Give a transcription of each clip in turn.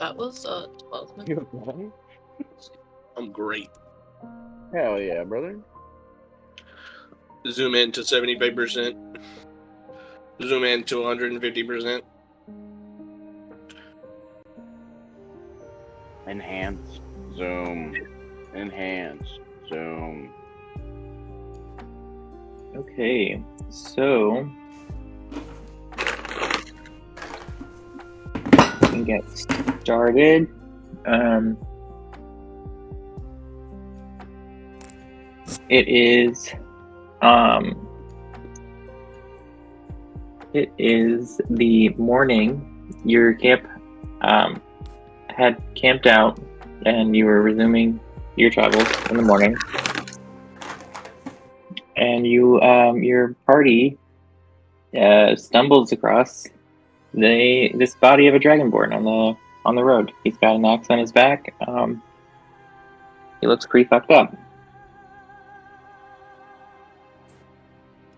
That was 12 minutes. You okay? I'm great. Hell yeah, brother. Zoom in to 75%. Zoom in to 150%. Enhance. Zoom. Enhance. Zoom. Okay, so we can get started. It is the morning. Your camp had camped out, and you were resuming your travels in the morning. And your party stumbles across this body of a dragonborn on the road. He's got an axe on his back. He looks pretty fucked up.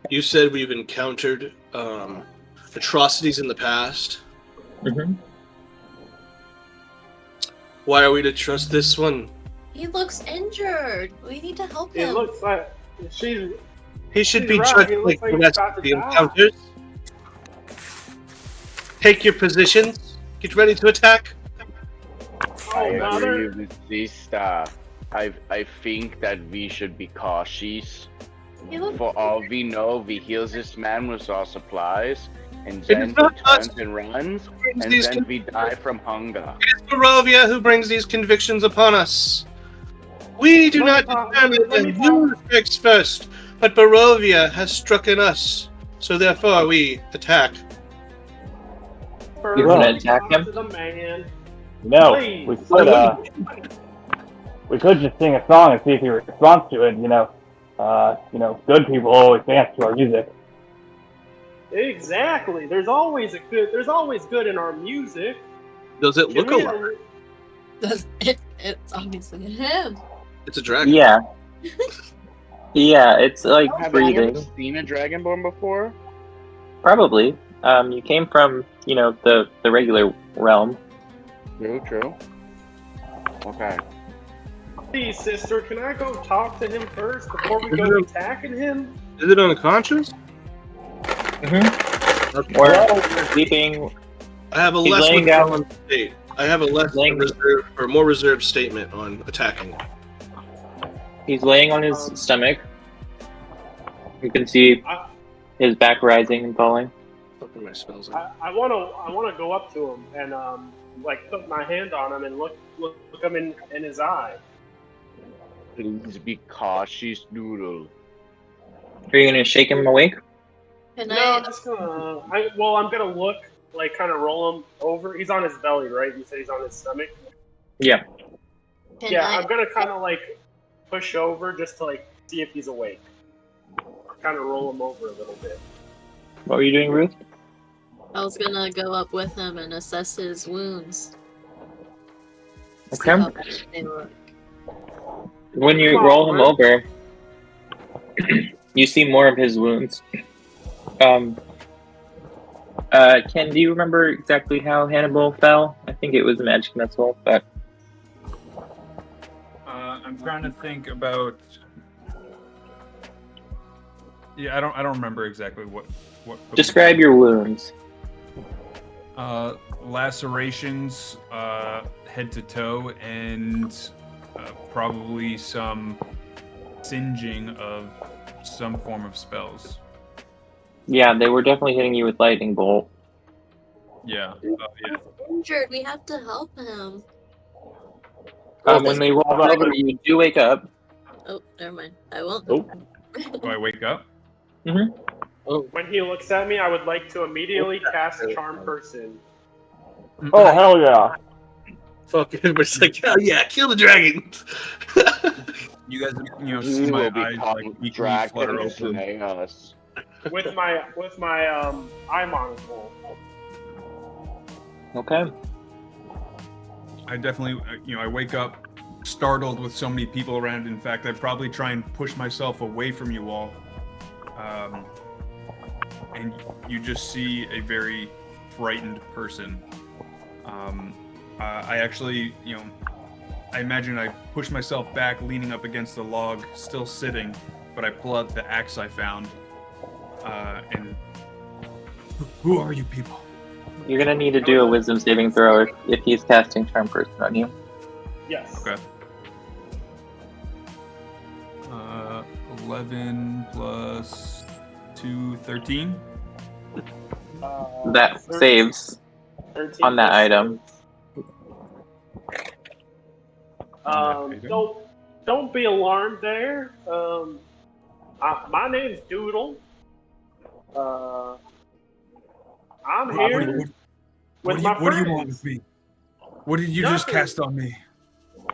You said we've encountered atrocities in the past. Mm-hmm. Why are we to trust this one? He looks injured. We need to help It him. looks like she's. He should He's be right, judged he like looks like the he's rest about of to the die. encounters. Take your positions. Get ready to attack. I Oh, mother. agree with this. I think that we should be cautious. He looks For all we know, we heal this man with our supplies, and It then is he not us turns and runs, brings and these then we die from hunger. It's Barovia who brings these convictions upon us. We do Let me not talk- determine let me that who strikes first, but Barovia has struck in us. So therefore we attack. You wanna attack him? To the man. No, Please. we could just sing a song and see if he responds to it. Good people always dance to our music. Exactly. There's always good in our music. Does it look Can we- alike? It's obviously him. It's a dragon. Yeah. Yeah, it's like Have I ever breathing. seen a dragonborn before? Probably. You came from, the regular realm. True. Okay. Please, sister, can I go talk to him first before we go attacking him? Is it unconscious? Mm-hmm. Or sleeping. I have a He's less laying down- withdrawn state. I have a less Laying- reserved or more reserved statement on attacking. He's laying on his stomach. You can see his back rising and falling. Fucking my spells. I wanna go up to him and put my hand on him and look him in his eye. Please be cautious, Noodle. Are you gonna shake him awake? Can No, I? I'm just gonna. I'm gonna look, kind of roll him over. He's on his belly, right? You said he's on his stomach. Yeah. I'm gonna kind of push over just to see if he's awake. Kind of roll him over a little bit. What were you doing, Ruth? I was gonna go up with him and assess his wounds. See Okay. how bad they look. When you Come on, roll him Ruth. over, you see more of his wounds. Ken, do you remember exactly how Hannibal fell? I think it was a magic missile, but I'm trying to think about. Yeah, I don't remember exactly what. describe your wounds. Lacerations, head to toe, and probably some singeing of some form of spells. Yeah, they were definitely hitting you with lightning bolt. Yeah. He's injured. We have to help him. When they roll over, you do wake up. Oh, never mind. I won't. Oh. Do I wake up? When he looks at me, I would like to immediately cast Charm Person. Oh, hell yeah. Fucking, we're just like, hell yeah, kill the dragon. You guys, He see my will eyes become equally flutter dragon open. slay us. with my eye monocle. Okay. I definitely, I wake up startled with so many people around. In fact, I'd probably try and push myself away from you all. And you just see a very frightened person. I actually, I imagine I push myself back, leaning up against the log, still sitting, but I pull out the axe I found. And who are you people? You're gonna need to do a wisdom saving throw if he's casting charm person on you. Yes. Okay. 11 plus 2, 13. That saves 13 on that item. Don't be alarmed there. My name's Doodle. I'm here with my friends. What do you want with me? What did you just cast on me?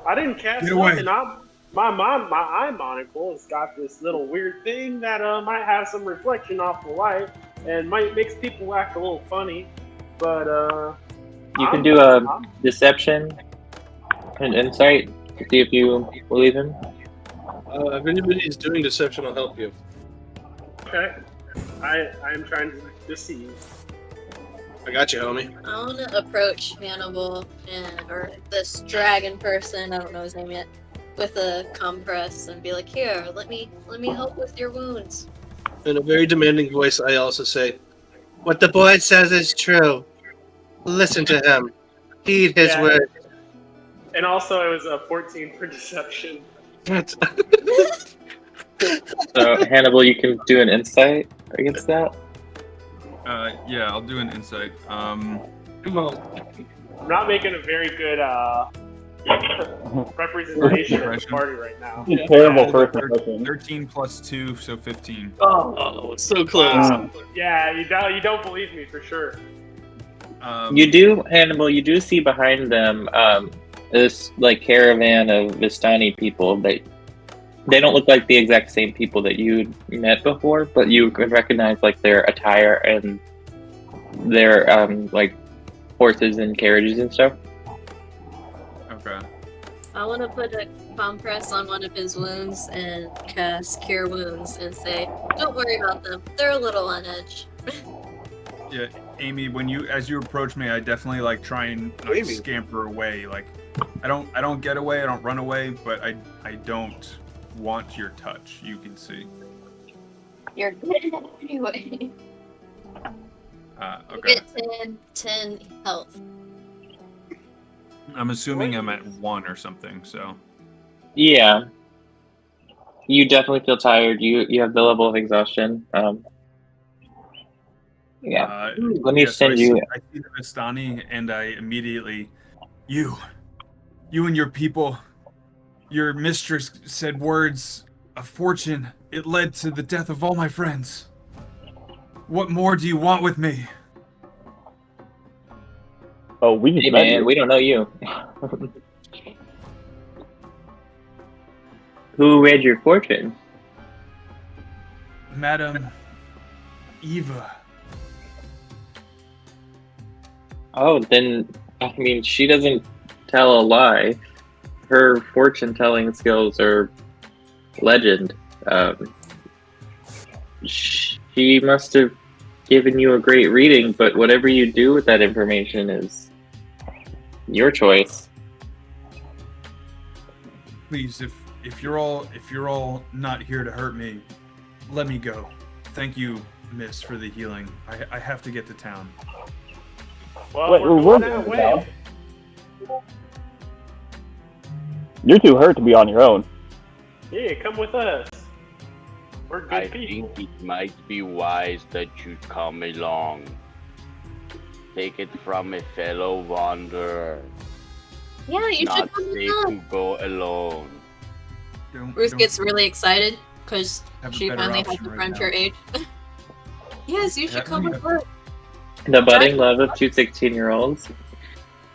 I didn't cast Get away. nothing. My eye monocle has got this little weird thing that might have some reflection off the light and might makes people act a little funny. But you can do a deception and insight to see if you believe him. If anybody's doing deception, I'll help you. Okay. I am trying to deceive. I got you, homie. I want to approach Hannibal or this dragon person, I don't know his name yet, with a compress and be like, "Here, let me help with your wounds." In a very demanding voice, I also say, "What the boy says is true. Listen to him. Heed his word." And also, it was a 14 for deception. So Hannibal, you can do an insight against that. Yeah, I'll do an insight. Come on. I'm not making a very good representation of the party right now. He's a terrible person. 13 plus 2, so 15. Oh, so close. Yeah, you don't believe me for sure. You do, Hannibal. You do see behind them this like caravan of Vistani people. They don't look like the exact same people that you met before, but you can recognize like their attire and their like horses and carriages and stuff. Okay. I want to put a compress on one of his wounds and cast Cure Wounds and say, "Don't worry about them. They're a little on edge." Yeah, Amy, as you approach me, I definitely like try and scamper away. Like, I don't get away, I don't run away, but I don't want your touch. You can see. You're good anyway. Okay. You get 10 health. I'm assuming I'm at 1 or something. So. Yeah. You definitely feel tired. You have the level of exhaustion. Yeah. Let me send you. I see the Vistani, and I immediately, you and your people. Your mistress said words of fortune. It led to the death of all my friends. What more do you want with me? Oh, we just Hey met man, you. we don't know you. Who read your fortune? Madam Eva. Oh, then I mean, she doesn't tell a lie. Her fortune-telling skills are legend. She must have given you a great reading, but whatever you do with that information is your choice. Please, if you're all not here to hurt me, let me go. Thank you, Miss, for the healing. I have to get to town. Well, Wait, we're we're going that way. now. You're too hurt to be on your own. Yeah, come with us. We're good I people. think it might be wise that you come along. Take it from a fellow wanderer. Yeah, you Not should come safe with us. to go alone. Ruth gets really excited because have a she better finally has option a right friend now. her age. Yes, you should Yeah, come yeah. with us. The budding love of two 16-year-olds.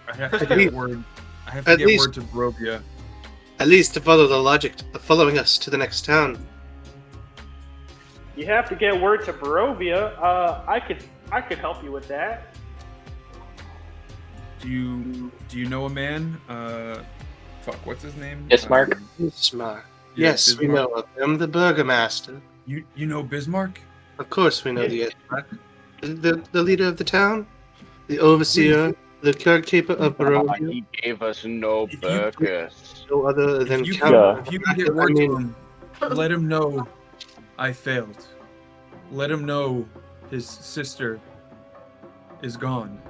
I have to get word. I have to At get least- word to Barovia. At least to follow the logic of following us to the next town. You have to get word to Barovia. I could help you with that. Do you know a man? Fuck, what's his name? Bismarck? Bismarck. Yeah, Yes, we Bismarck. know of him. The burgomaster. You know Bismarck? Of course we know the Bismarck. The leader of the town? The overseer The caretaker of Barovia. He gave us no If you- burgers. No other than If you Count. can get word to him, let him know I failed. Let him know his sister is gone.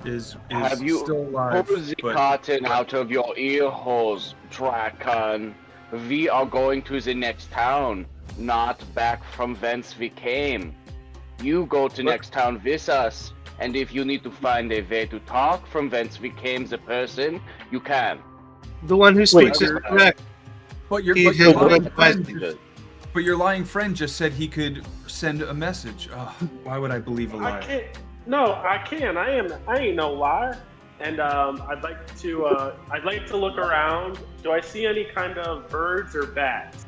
Is Have you still alive. pulled the But cotton out of your ear holes, Draken? We are going to the next town, not back from whence we came. You go to next town with us, and if you need to find a way to talk from whence we came, the person, you can. The one who speaks is you're- correct. but your He but has your one lying question. friend, but your lying friend just said he could send a message. Why would I believe a I liar? can't. No, I can. I ain't no liar. And I'd like to look around. Do I see any kind of birds or bats?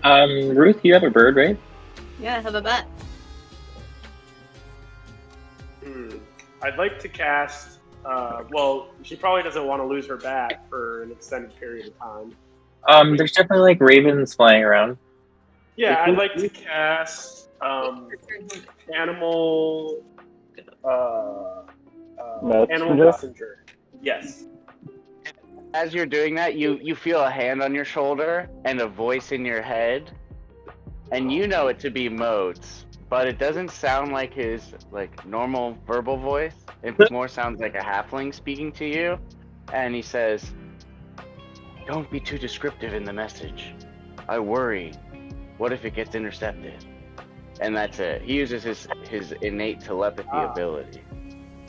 Ruth, you have a bird, right? Yeah, I have a bet. I'd like to cast. Well, she probably doesn't want to lose her bat for an extended period of time. There's definitely like ravens flying around. Yeah, I'd like to cast animal. Animal messenger. Yes. As you're doing that, you feel a hand on your shoulder and a voice in your head, and you know it to be Moats, but it doesn't sound like his normal verbal voice. It more sounds like a halfling speaking to you, and he says, "Don't be too descriptive in the message. I worry. What if it gets intercepted?" And that's it. He uses his innate telepathy ability.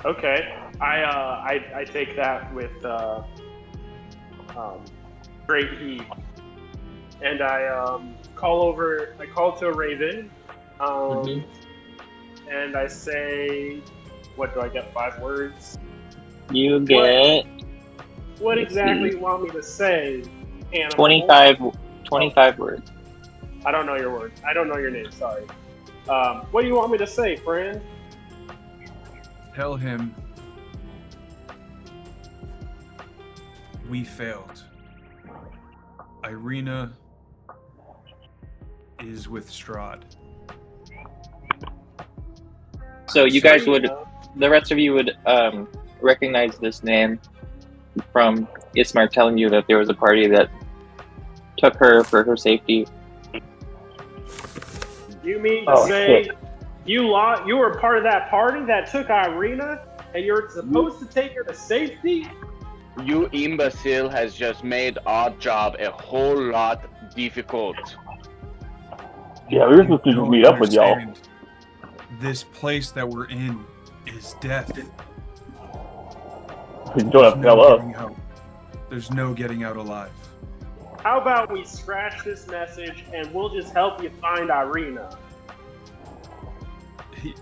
Okay. I take that with great heed, and I call to a raven, and I say, what do I get? 5 words. You get What exactly you want me to say? Hannibal? 25 words. I don't know your word. I don't know your name. Sorry. What do you want me to say, friend? Tell him we failed. Irina is with Strahd. So you guys would, the rest of you would recognize this name from Ismar telling you that there was a party that took her for her safety. You mean to say you were part of that party that took Irina, and you're supposed to take her to safety? You imbecile has just made our job a whole lot difficult. Yeah, we were supposed to just meet up with y'all. This place that we're in is death. You don't have to tell us. There's no getting out alive. How about we scratch this message and we'll just help you find Irina?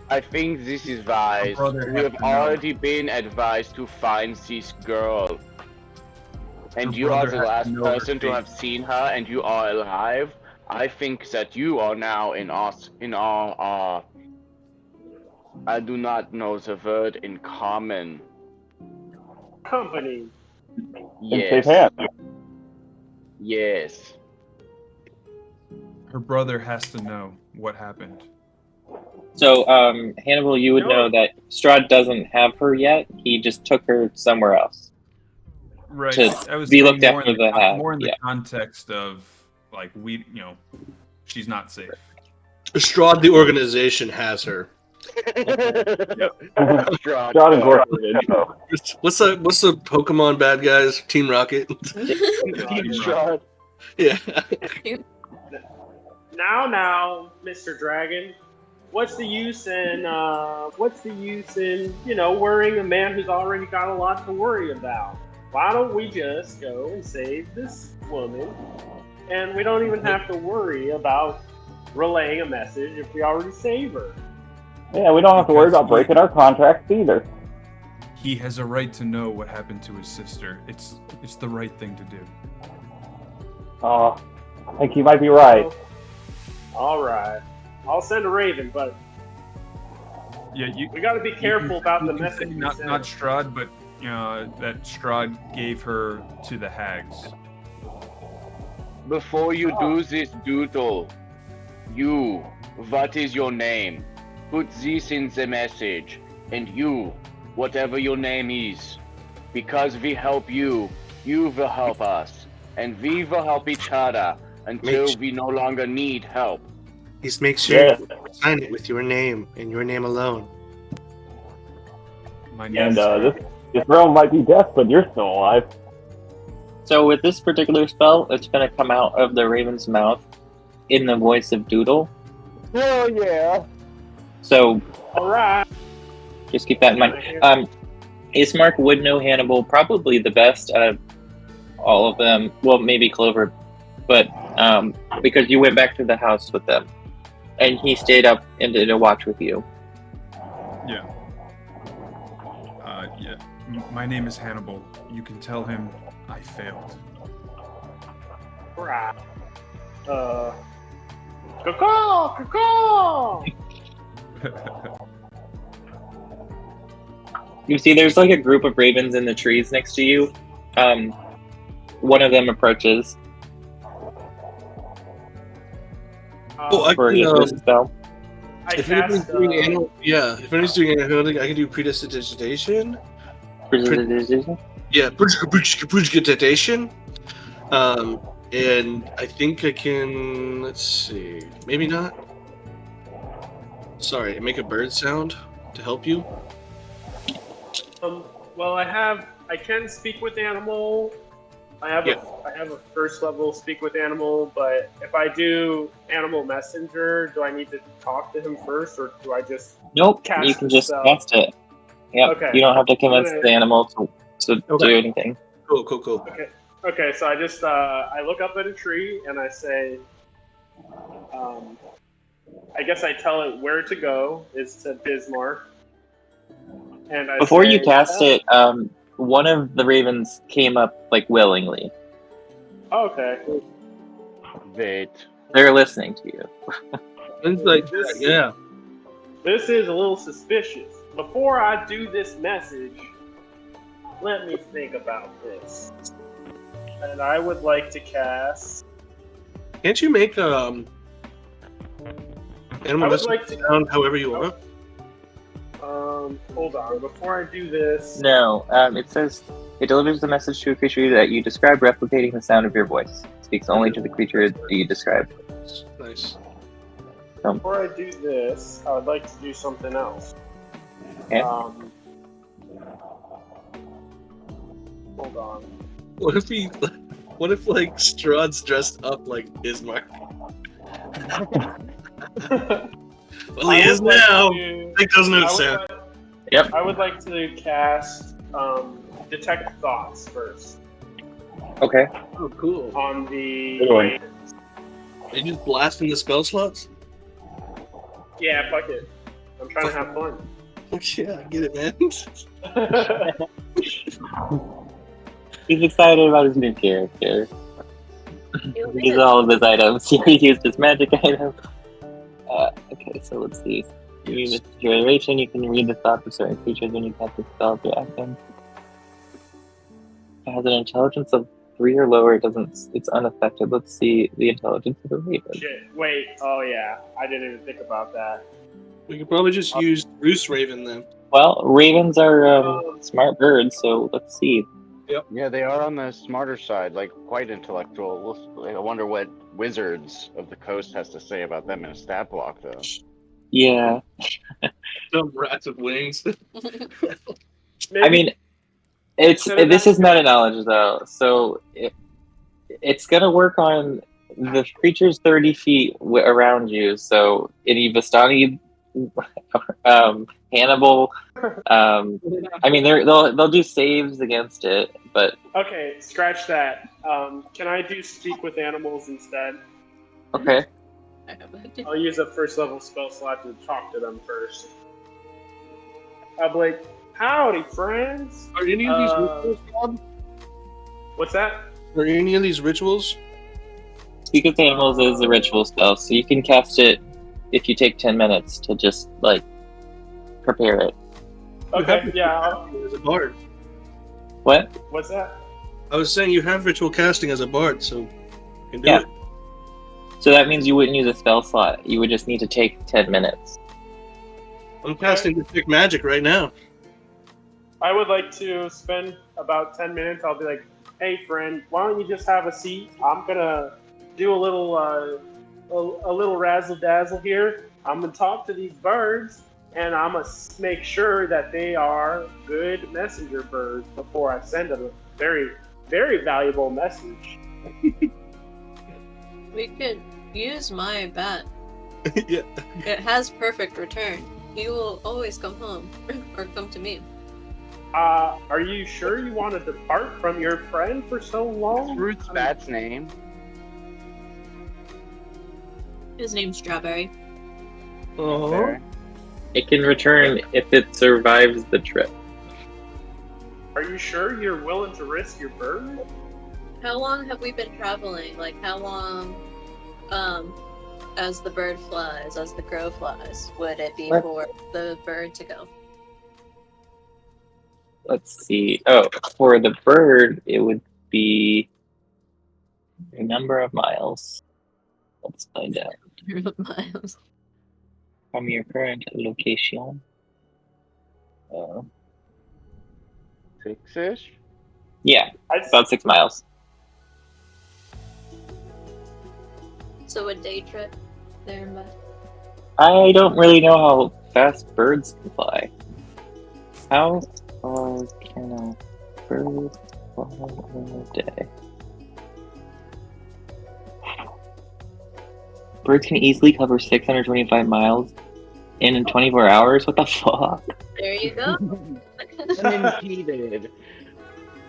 I think this is wise. We have already been advised to find this girl. And you are the last person to have seen her, and you are alive. I think that you are now in our I do not know the word in common. Company. Yes. In safe hands. Yes. Her brother has to know what happened. So, Hannibal, you would know that Strahd doesn't have her yet. He just took her somewhere else. Right. To I was be looked more after in the, the more in the yeah. context of she's not safe. Strahd, the organization, has her. Strahd Incorporated. So. What's the Pokemon bad guys? Team Rocket. Team Strahd. Yeah. Now, Mr. Dragon, what's the use in worrying a man who's already got a lot to worry about? Why don't we just go and save this woman, and we don't even have to worry about relaying a message if we already save her? Yeah, we don't have to worry about breaking our contracts either. He has a right to know what happened to his sister. It's the right thing to do. I think he might be right. All right. I'll send a raven, but Yeah, we got to be careful about the message. Not Strahd, but that Strahd gave her to the hags. Before you do this doodle, what is your name? Put this in the message. And you, whatever your name is. Because we help you, you will help us. And we will help each other until we no longer need help. Please make sure Yeah. you sign it with your name and your name alone. My Yes, And sir. this realm might be death, but you're still alive. So with this particular spell, it's going to come out of the raven's mouth in the voice of Doodle. Oh yeah. So All right. just keep that in mind. Ismark would know Hannibal probably the best out of all of them. Well, maybe Clover, but because you went back to the house with them, and he stayed up and did a watch with you. Yeah. Yeah. My name is Hannibal. You can tell him I failed. All right. Caw. You see, there's like a group of ravens in the trees next to you. One of them approaches Oh, I for can, his spell. I if anybody's cast. doing if anybody's doing anything, I can do predestination. Yeah, predestination. And I think I can. Let's see, maybe not. Sorry, make a bird sound to help you. Well, I can speak with animal. I have a first level speak with animal, but if I do animal messenger, do I need to talk to him first, or do I just Nope, cast you can the just spell? cast it. Yep, Okay. you don't have to convince Okay. the animal to do Okay. anything. Cool. Okay, so I just I look up at a tree and I say, I guess I tell it where to go is to Bismarck, and I Before say, you cast it, one of the ravens came up like willingly. Okay. Wait. They're listening to you. Things like This- that, yeah. This is a little suspicious. Before I do this message, let me think about this. And I would like to cast. Can't you make animal I would message like to. sound however you want? Hold on. Before I do this, No, it says it delivers the message to a creature that you describe, replicating the sound of your voice. It speaks only to the creature that you describe. Nice. before I do this, I would like to do something else. Okay. Hold on. What if like Strahd's dressed up like Ismark? Well, he I is would like now. to- Make those I notes would sound. like- Yep. I would like to cast detect thoughts first Okay. Oh, cool. on the. Good one. They just blasting the spell slots? Yeah, fuck it. I'm trying to have fun. Yeah, get it, man. He's excited about his new character. He used all of his items. He used his magic item. Okay, so let's see. You use duration, you can read the thoughts of certain creatures when you cast the spell through action. It has an intelligence of 3 or lower, it's unaffected. Let's see the intelligence of the raven. Shit. Wait. Oh yeah. I didn't even think about that. We could probably just use Roost Raven then. Well, ravens are smart birds, so let's see. Yeah, they are on the smarter side, like quite intellectual. I wonder what Wizards of the Coast has to say about them in a stat block, though. Yeah. Some rats with wings. Maybe, I mean, this Instead of is meta knowledge though, so it's gonna work on the creatures 30 feet around you. So any Vistani, Hannibal, I mean they'll do saves against it, but okay. Scratch that. Can I do speak with animals instead? okay. I'll use a first level spell slot to talk to them first. I'll be like, howdy, friends. Are any of these rituals, Bob? What's that? Are any of these rituals? Speak with animals is a ritual spell, so you can cast it if you take 10 minutes to just like prepare it. Okay, yeah. As a bard. What? What's that? I was saying you have ritual casting as a bard, so you can do Yeah. it. So that means you wouldn't use a spell slot. You would just need to take 10 minutes. I'm casting Detect Magic right now. I would like to spend about 10 minutes. I'll be like, "Hey, friend, why don't you just have a seat? I'm gonna do a little razzle dazzle here. I'm gonna talk to these birds, and I'm gonna make sure that they are good messenger birds before I send them a very, very valuable message." We could use my bat. Yeah. It has perfect return. He will always come home or come to me. Are you sure you want to depart from your friend for so What's long? Ruth's bat's name? His name's Strawberry. Oh. There. It can return if it survives the trip. Are you sure you're willing to risk your bird? How long have we been traveling? Like, how long, as the bird flies, as the crow flies, would it be What? for the bird to go? Let's see. Oh, for the bird, it would be a number of miles. Let's find out. Miles. From your current location. Uh, 6-ish? yeah, I'd, about 6 miles. So a day trip there and back. I don't really know how fast birds can fly. How far can a bird fly in a day? Birds can easily cover 625 miles in 24 hours? What the fuck? There you go. Unimpeded.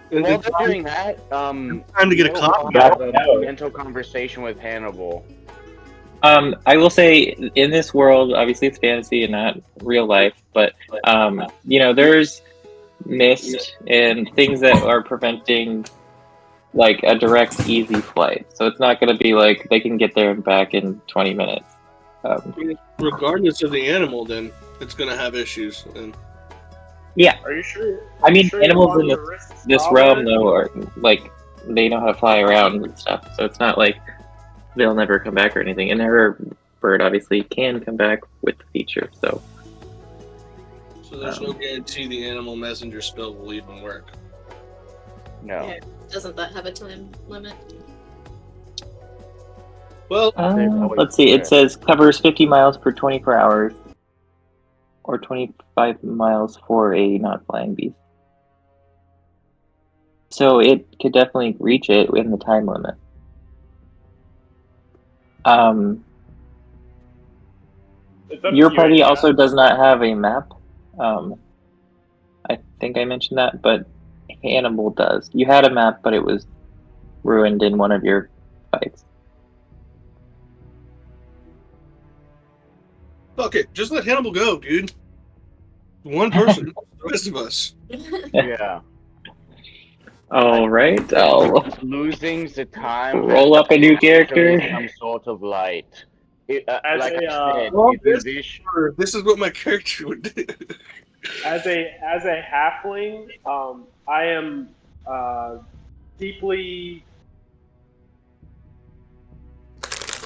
While they're doing that, Time to get a we'll coffee. have a No. mental conversation with Hannibal. I will say, in this world, obviously it's fantasy and not real life, but, there's mist and things that are preventing, like, a direct, easy flight. So it's not going to be like they can get there and back in 20 minutes. Regardless of the animal, then it's gonna have issues. And are you sure? I mean, sure you animals want in to risk this realm, though, are, like, they know how to fly around and stuff. So it's not like they'll never come back or anything. And their bird, obviously, can come back with the feature, so... so there's no guarantee the animal messenger spell will even work. No. Yeah. Doesn't that have a time limit? Well, let's see. It says covers 50 miles per 24 hours, or 25 miles for a not-flying beast. So it could definitely reach it within the time limit. It's up Your to you, party Anna. also does not have a map. I think I mentioned that, but Hannibal does. You had a map, but it was ruined in one of your fights. fuck it. Just let Hannibal go, dude. One person. The rest of us. Yeah. All right, I'll Losing the time. roll up a new character. Some sort of light. As Like a, I said, well, if you wish. This is what my character would do. As a halfling, I am deeply.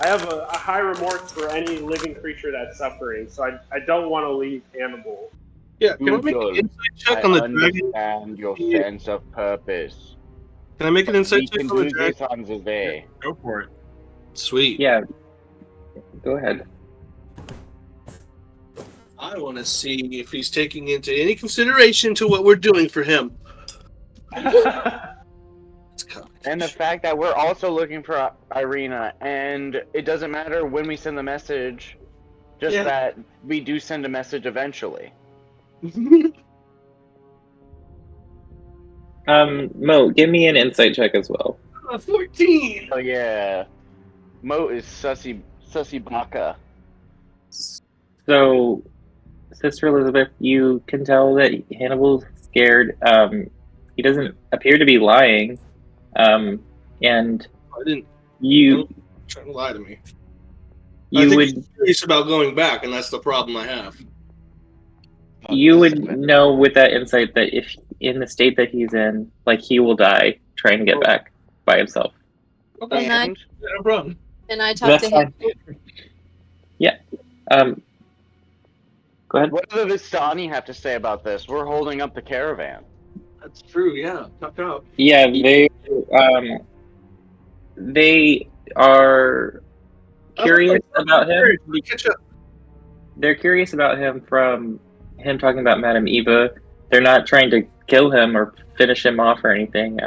I have a high remorse for any living creature that's suffering, so I don't want to leave Hannibal. Yeah, can I make Google. an insight check I on the dragon? understand your Yeah. sense of purpose. Can I make an We insight can check on the do dragon? this on the day. Go for it. Sweet. Yeah, go ahead. I want to see if he's taking into any consideration to what we're doing for him. It's coming. And the fact that we're also looking for Irina, and it doesn't matter when we send the message, just Yeah. that we do send a message eventually. Mo, give me an insight check as well. 14. Oh yeah, Mo is sussy baka. So, Sister Elizabeth, you can tell that Hannibal's scared. He doesn't appear to be lying. And I didn't. you Trying to lie to me. I you think would he's curious about going back, and that's the problem I have. you would know with that insight that if in the state that he's in, like, he will die trying to get back by himself. Okay. And I- And No problem. And I talk That's to him. fine. Yeah. Go Go ahead. What do the Vistani have to say about this? We're holding up the caravan. That's true. Yeah. Talk. Yeah, they are curious about him. Catch up. They're curious about him from him talking about Madame Eva. They're not trying to kill him or finish him off or anything.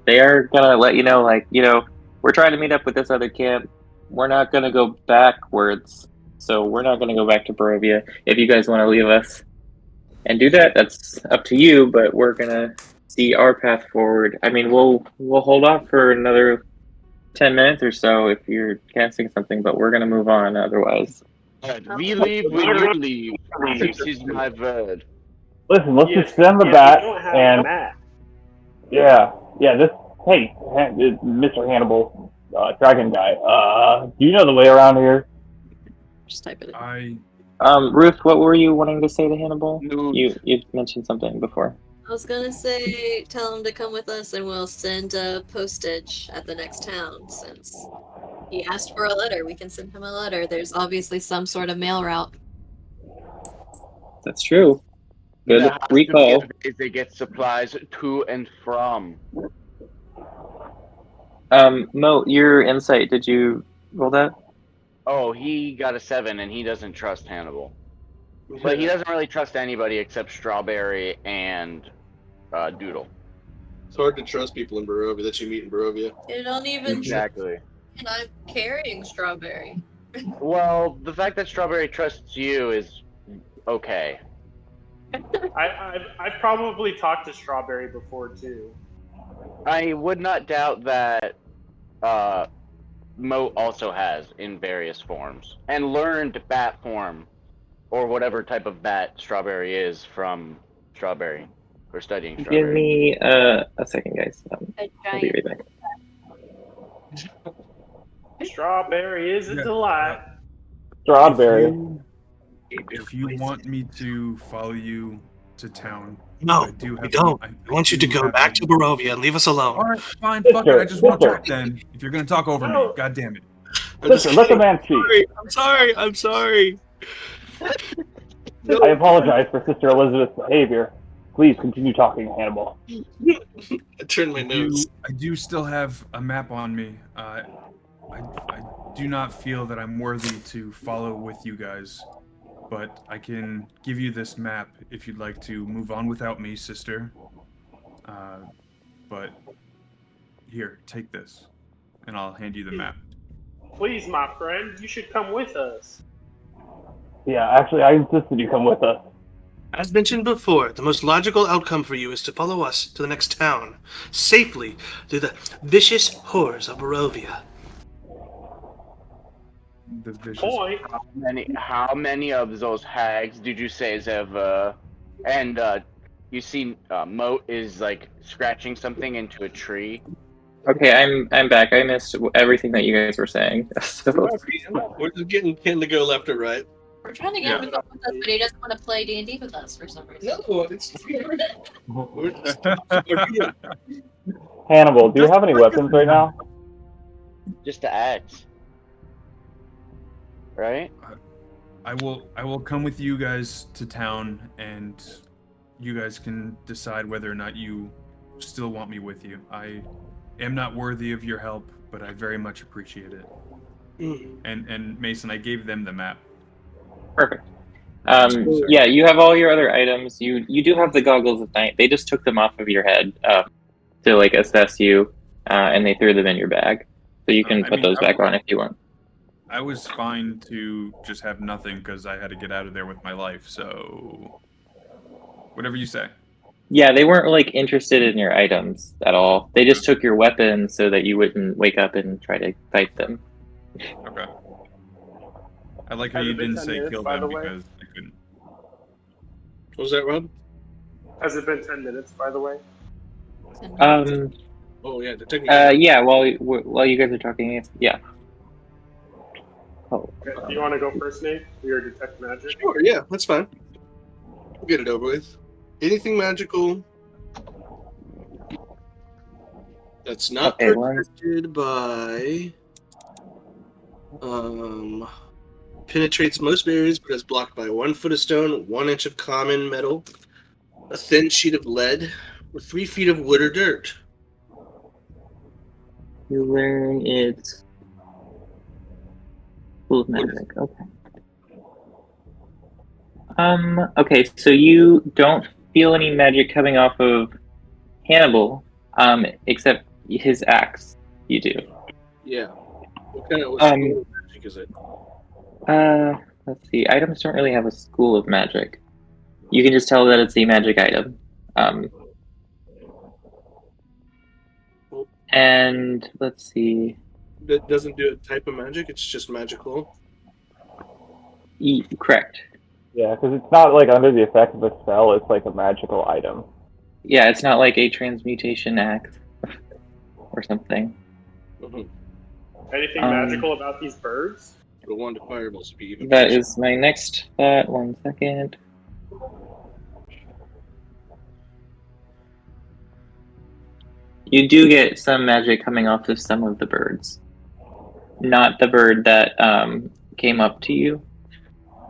They are gonna let you know, like, we're trying to meet up with this other camp. We're not gonna go backwards, so we're not gonna go back to Barovia. If you guys want to leave us and do that, that's up to you. But we're gonna see our path forward. I mean, we'll hold off for another 10 minutes or so if you're casting something, but we're gonna move on otherwise. We leave when you leave. This is my word. Listen, let's Yes, just send the yes, bat we don't have a and map. hey, Mr. Hannibal, dragon guy. Do you know the way around here? Just type it in. Ruth, what were you wanting to say to Hannibal? No. You mentioned something before. I was gonna say, tell him to come with us and we'll send a postage at the next town since he asked for a letter. We can send him a letter. There's obviously some sort of mail route. That's true. Good There has to recall. be a way they get supplies to and from. Mo, your insight, did you roll that? Oh, he got a 7 and he doesn't trust Hannibal. But he doesn't really trust anybody except Strawberry and Doodle. It's hard to trust people in Barovia that you meet in Barovia. They don't even Exactly. and I'm carrying Strawberry. Well, the fact that Strawberry trusts you is okay. I've probably talked to Strawberry before too. I would not doubt that Mo also has in various forms and learned bat form or whatever type of bat Strawberry is from Strawberry or studying Strawberry. Give me a second, guys. A I'll be giant right back. Strawberry is a delight. Strawberry. If you want me to follow you to town, No, I do we have don't. I I want you to do go have back a- to Barovia. Leave us alone. All right, fine, fuck it. I just won't Sister. talk then. If you're gonna talk over No. me, god damn it. I'm just Listen, let the kidding. man speak. I'm sorry. I apologize for Sister Elizabeth's behavior. Please continue talking, Hannibal. I turned my nose. I do still have a map on me. I do not feel that I'm worthy to follow with you guys, but I can give you this map if you'd like to move on without me, sister. But here, take this, and I'll hand you the map. Please, my friend, you should come with us. Yeah, actually, I insisted you come with us. As mentioned before, the most logical outcome for you is to follow us to the next town, safely through the vicious horrors of Barovia. The vicious. Point. How many of those hags did you say have and you see Moat is like scratching something into a tree. Okay, I'm back. I missed everything that you guys were saying. So, We're just getting Ken to go left or right. We're trying to get him to go with us, but he doesn't want to play D&D with us for some reason. No, it's Hannibal, do you have any weapons right now? Just to axe. Right? I will come with you guys to town, and you guys can decide whether or not you still want me with you. I am not worthy of your help, but I very much appreciate it. And Mason, I gave them the map. perfect. Yeah, you have all your other items. You do have the goggles of night. They just took them off of your head to like assess you, and they threw them in your bag. So you can put those back on if you want. I was fine to just have nothing because I had to get out of there with my life. So whatever you say. Yeah, they weren't like interested in your items at all. They just took your weapons so that you wouldn't wake up and try to fight them. Okay. I like how Has you it been didn't 10 say minutes, kill by them the way? because I couldn't. What was that, Rob? Has it been 10 minutes, by the way? Oh yeah, the technical. Yeah. While you guys are talking, yeah. Oh, Okay, do you want to go first, Nate? Your detect magic. Sure, yeah, that's fine. We'll get it over with. Anything magical that's not Okay, well- protected by Penetrates most barriers, but is blocked by 1 foot of stone, 1 inch of common metal, a thin sheet of lead, or 3 feet of wood or dirt. You learn it's full of magic. Okay. Okay, so you don't feel any magic coming off of Hannibal, except his axe. You do. Yeah. What kind of Um, school of magic is it? Let's see. Items don't really have a school of magic. You can just tell that it's a magic item. And let's see. That doesn't do a type of magic, it's just magical. Correct. Yeah, because it's not like under the effect of a spell. It's like a magical item. Yeah, it's not like a transmutation axe or something. Mm-hmm. Anything magical about these birds? The one to fireballs would be even That closer. is my next thought. 1 second. You do get some magic coming off of some of the birds. Not the bird that came up to you.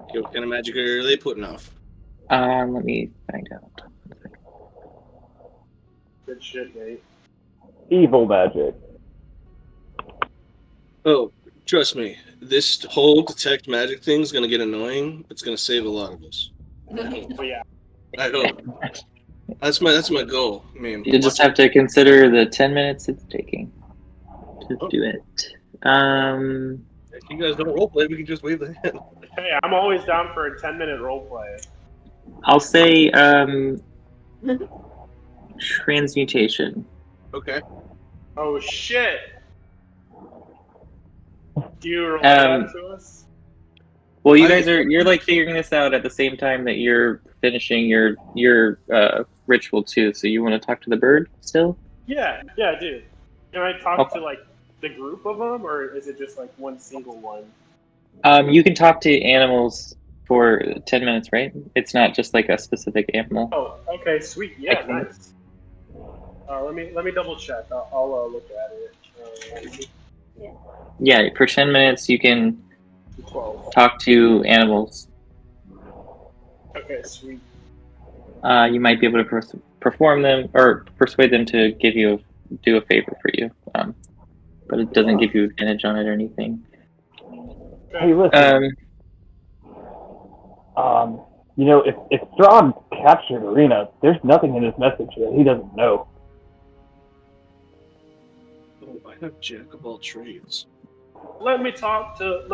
Okay, what kind of magic are they putting off? Let me find out. Good shit, mate. Evil magic. Oh, trust me, this whole detect magic thing is going to get annoying. It's going to save a lot of us. But yeah, I hope. That's my goal. I mean, You just have to consider the 10 minutes it's taking to do it. if you guys don't roleplay, we can just wave the hand. hey, I'm always down for a 10-minute roleplay. I'll say transmutation. Okay. Oh shit! Do you relay that to us? Well, you're like figuring this out at the same time that you're finishing your ritual too. So you want to talk to the bird still? Yeah, dude. Can I talk to like the group of them, or is it just like one single one? You can talk to animals for 10 minutes, right? It's not just like a specific animal. Oh, okay, sweet. Yeah, Okay. nice. Let me double check. I'll look at it. Yeah, for 10 minutes you can 12. talk to animals. Okay, sweet. You might be able to perform them or persuade them to do a favor for you. But it doesn't give you advantage on it or anything. Hey, listen. You know, if Strahd captured Arena, there's nothing in his message that he doesn't know. Oh, I have Jack of all trades. Let me talk to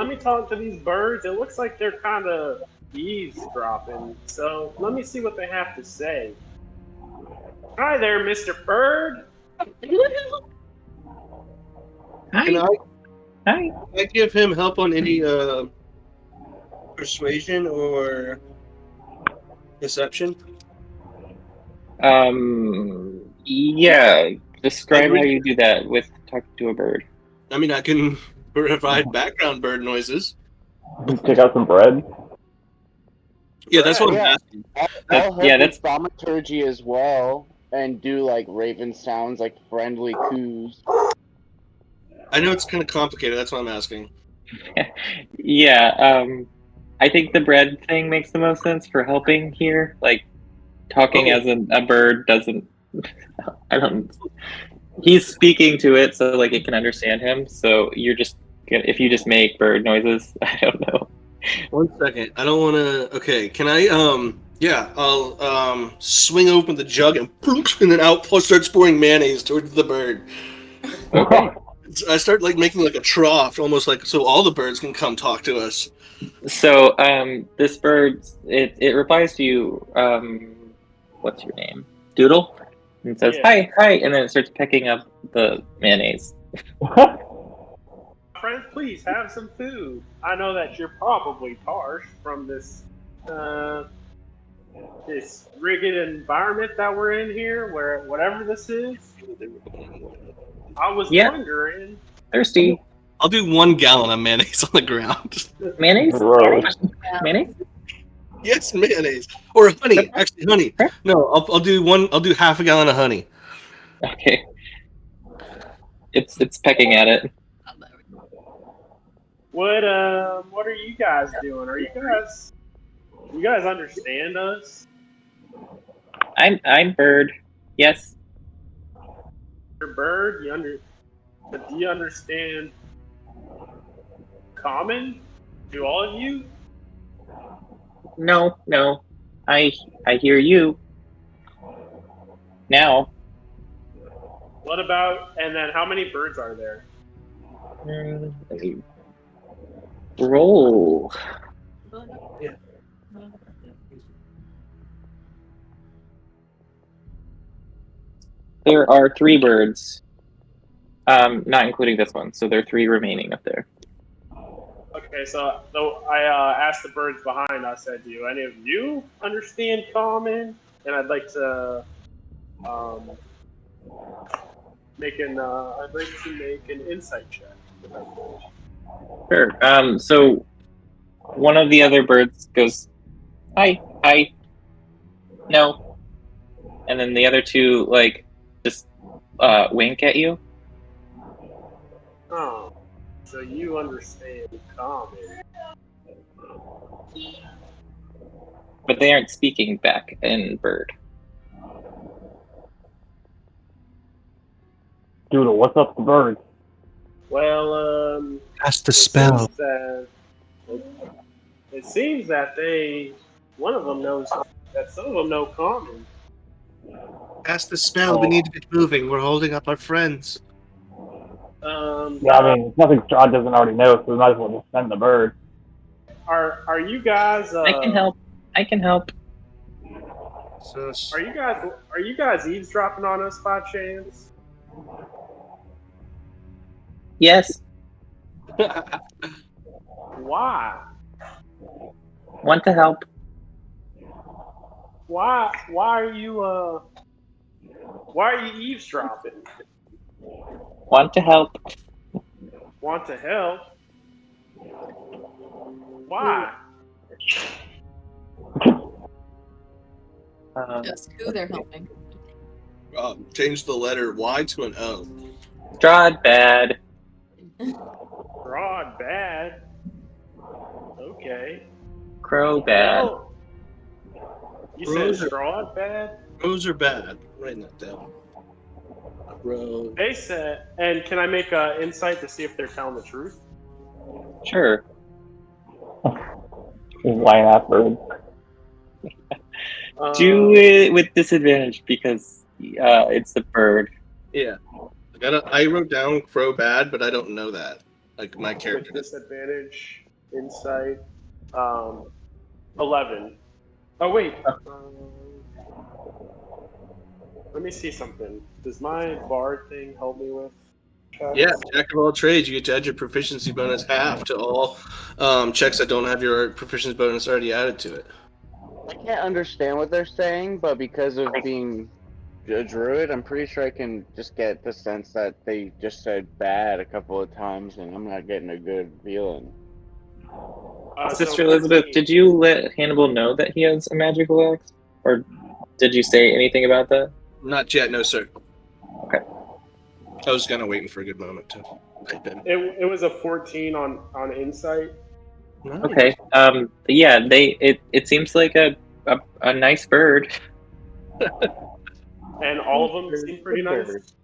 these birds. It looks like they're kind of eavesdropping. So let me see what they have to say. Hi there, Mr. Bird. Can Hi. I give him help on any persuasion or deception? Yeah. Describe how you do that with talking to a bird. I mean, I can provide background bird noises. Check out some bread. Yeah, that's what I'm Yeah. asking. I'll help yeah, with that's- thaumaturgy as well, and do like raven sounds, like friendly coos. I know it's kind of complicated. That's what I'm asking. Yeah. I think the bread thing makes the most sense for helping here. Like talking as a bird doesn't. I don't. He's speaking to it, so like it can understand him. So if you just make bird noises, I don't know. 1 second. I don't want to. Okay, can I? Yeah, I'll swing open the jug and then out starts pouring mayonnaise towards the bird. Okay. I start like making like a trough, almost like so all the birds can come talk to us. So this bird it replies to you. What's your name? Doodle, and says Yeah. hi, and then it starts picking up the mayonnaise. Friends, please have some food. I know that you're probably parched from this rigid environment that we're in here, where whatever this is. I was wondering. Thirsty. I'll do 1 gallon of mayonnaise on the ground. Mayonnaise? Gross. Mayonnaise? Yes, mayonnaise or honey. Actually, honey. No, I'll do half a gallon of honey. Okay. It's pecking at it. What are you guys doing? You guys understand us? I'm Bird. Yes. You're Bird. But do you understand Common? Do all of you? No. I hear you. Now. What about? And then how many birds are there? Let me roll. Yeah. There are 3 birds. Not including this one. So there are 3 remaining up there. Okay, so I asked the birds behind. I said, "Do any of you understand Common?" And I'd like to make an insight check. Sure. So one of the other birds goes, "Hi, no," and then the other 2 like just wink at you. Oh, so you understand Common? But they aren't speaking back in bird. Doodle, what's up the birds? Well, Cast the it spell. seems that one of them knows that some of them know Common. Cast the spell. We need to get moving. We're holding up our friends. Yeah, I mean, it's nothing Strahd doesn't already know, so we might as well just send the bird. Are you guys? I can help. So Are you guys eavesdropping on us by chance? Yes. Why? Want to help. Why are you eavesdropping? Want to help. Want to help? Why? Just who they're helping. Change the letter Y to an O. Strahd bad. Broad bad. Okay. Crow bad. Well, you said Strahd bad? Crows are bad. I'm writing that down. Crow. They said, and can I make an insight to see if they're telling the truth? Sure. Lying ass birds. Do it with disadvantage because it's a bird. Yeah. I wrote down crow bad, but I don't know that. Like my With character does. disadvantage, insight, 11. Oh wait. Let me see something. Does my bard thing help me with checks? Yeah, jack of all trades. You get to add your proficiency bonus half to all checks that don't have your proficiency bonus already added to it. I can't understand what they're saying, but because of being a druid, I'm pretty sure I can just get the sense that they just said bad a couple of times, and I'm not getting a good feeling. Sister Elizabeth, did you let Hannibal know that he has a magical axe? Or did you say anything about that? Not yet, no sir. Okay. I was kind of waiting for a good moment to type in. It was a 14 on insight. Nice. Okay. Yeah, it seems like a nice bird. And all of them seem pretty nice.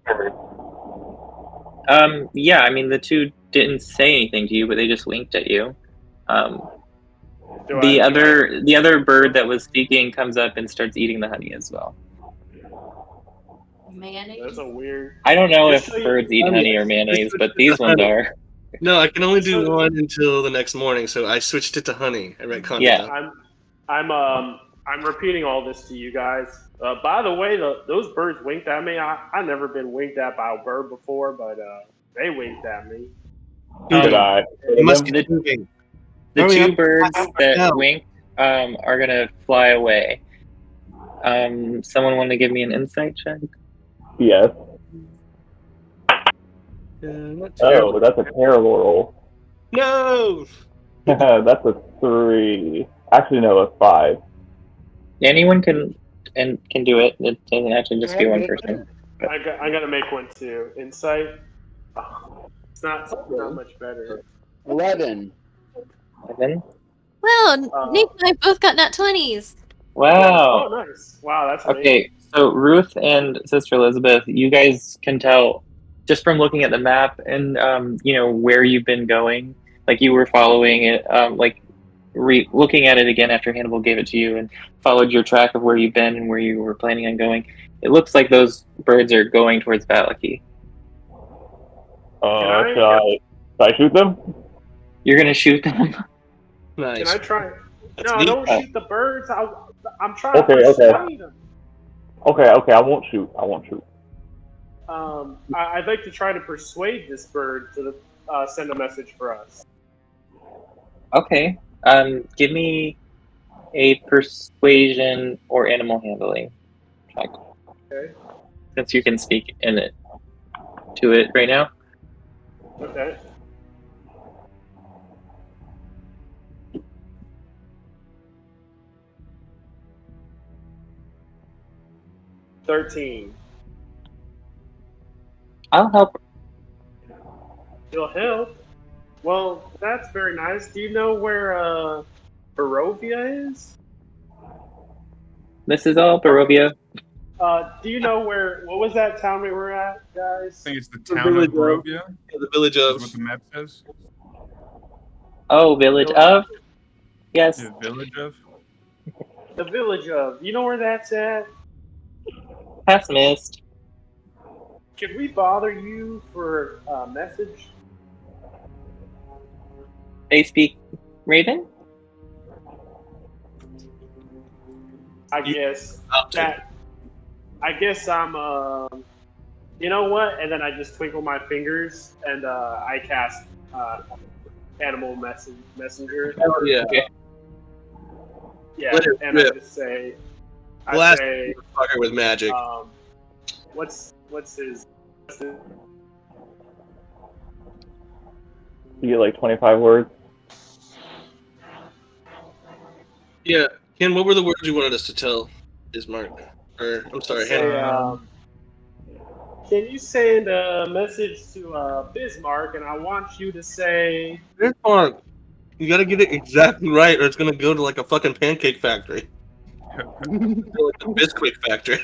Yeah, I mean the 2 didn't say anything to you, but they just winked at you. The other bird that was speaking comes up and starts eating the honey as well. Mayonnaise? That's a weird. I don't know Just if so you- birds eat honey or mayonnaise, but these ones are. No, I can only do one until the next morning, so I switched it to honey. I retconned it Yeah. out. I'm repeating all this to you guys. By the way, those birds winked at me. I've never been winked at by a bird before, but they winked at me. Did I? You must get moving. The Hurry 2 up. birds that No. winked are gonna fly away. Someone want to give me an insight check? Yes. Not Oh, terrible. that's a terrible roll. No! That's a 3. Actually, no, a 5. Anyone can do it. It doesn't actually just be one person. I gotta make one too. Insight. Oh, it's not much better. 11. 11? Well, Nick and I both got nat 20s. Wow. Oh, nice. Wow, that's amazing. Okay, so Ruth and Sister Elizabeth, you guys can tell just from looking at the map and where you've been going. Like you were following it, looking at it again after Hannibal gave it to you, and followed your track of where you've been and where you were planning on going. It looks like those birds are going towards Valaki. Should I shoot them? You're gonna shoot them. Nice. Can I try? That's No, neat. don't shoot the birds. I'm trying to Okay, persuade them. Okay, I won't shoot. I'd like to try to persuade this bird to send a message for us. Okay. Give me a persuasion or animal handling check. Okay. Since you can speak to it right now. Okay. $13. I'll help. You'll help. Well, that's very nice. Do you know where Barovia is? This is all Barovia. Do you know what was that town we were at, guys? I think it's the town of Barovia. Yeah, the village Is of. what the map says. Oh, village of? Yes. The village of. The village of. You know where that's at? Pass missed. Could we bother you for a message? They speak Raven? I guess I'll take it. that. I guess I'm. You know what? And then I just twinkle my fingers and I cast animal messenger. Hell yeah. Okay. Yeah, Let it and I rip. just say. Blast I say. fucker with magic. What's his? You get like 25 words. Yeah. Ken, what were the words you wanted us to tell Bismarck? Or, I'm sorry, Say, Hannibal. can you send a message to Bismarck, and I want you to say. Bismarck, you gotta get it exactly right, or it's gonna go to like a fucking pancake factory. Like the biscuit factory.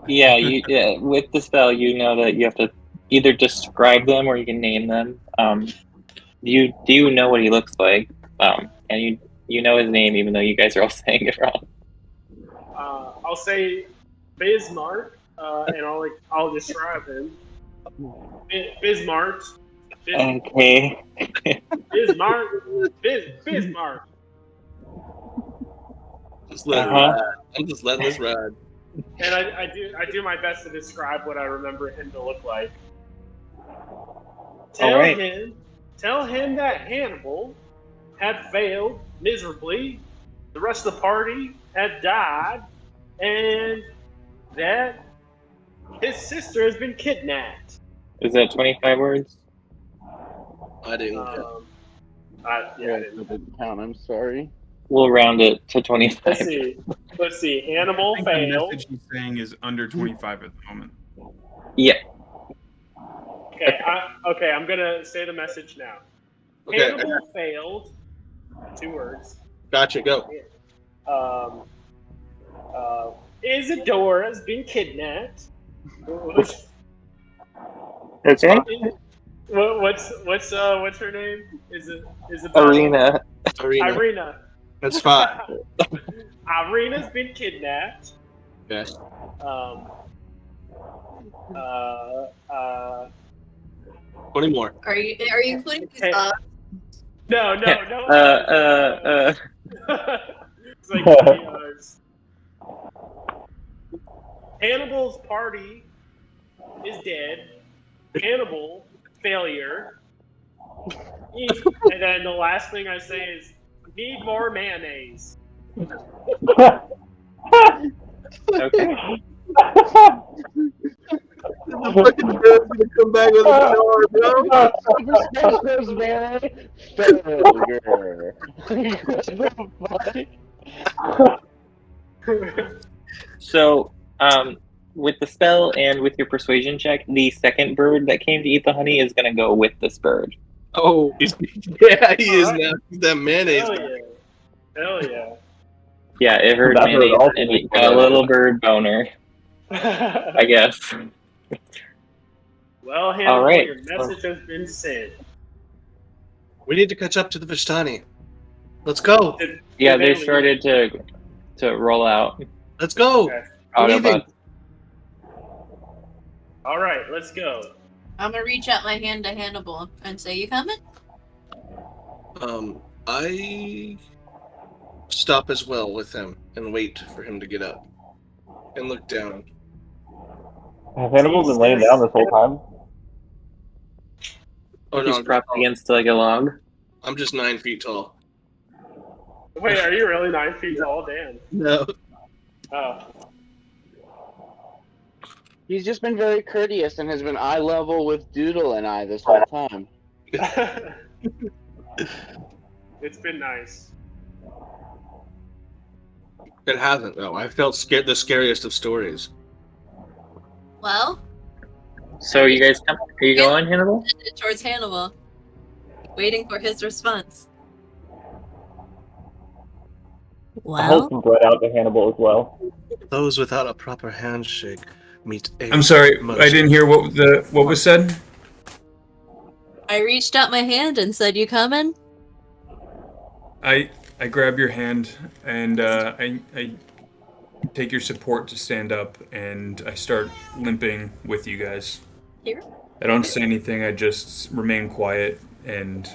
Yeah, with the spell, you know that you have to either describe them or you can name them. Do you know what he looks like? And you know his name, even though you guys are all saying it wrong. I'll say Bismarck, and I'll describe him. Bismarck. Okay. Bismarck. Bismarck. Just let it Uh-huh. ride. I'm just letting this ride. And I do my best to describe what I remember him to look like. Tell him that Hannibal had failed miserably, the rest of the party had died, and that his sister has been kidnapped. Is that 25 words? I didn't. I didn't. count. I'm sorry. We'll round it to 25. Let's see. Hannibal I think the failed. message he's saying is under 25 at the moment. Yeah. Okay, I'm gonna say the message now. Okay. Hannibal failed. 2 words. Gotcha, go. Isadora's been kidnapped. Okay. What's her name? Is it Arena. Irina. That's fine. Irina's been kidnapped. Okay. 20 more. Are you including these up? No. It's like 20 hours. Hannibal's party is dead. Hannibal, failure. And then the last thing I say is, need more mayonnaise. Okay. The fucking bird's gonna come back with a jar, bro. So, with the spell and with your persuasion check, the second bird that came to eat the honey is going to go with this bird. Oh, yeah, he is Alright. now. He's that mayonnaise. Hell yeah. Hell yeah. Yeah, it heard That bird mayonnaise also and makes it got a me little bird boner, I guess. Well, Hannibal, Alright. your message has been sent. We need to catch up to the Vistani. Let's go. Yeah, they leave? started to roll out. Let's go. Okay. We're leaving. Autobots. All right, let's go. I'm gonna reach out my hand to Hannibal and say, "You coming?" I stop as well with him and wait for him to get up and look down. Has Hannibal been laying down this whole time? Oh He's no, propped against like a log. I'm just 9 feet tall. Wait, are you really 9 feet tall? Damn. No. Oh. He's just been very courteous and has been eye level with Doodle and I this whole time. It's been nice. It hasn't though. I felt scared. The scariest of stories. Well, So you guys are you going, Hannibal? towards Hannibal, waiting for his response. I hold Well, some bread out to Hannibal as well. Those without a proper handshake meet. I'm sorry, I didn't hear what was said. I reached out my hand and said, "You coming?" I grab your hand and I take your support to stand up and I start limping with you guys. Here. I don't say anything. I just remain quiet and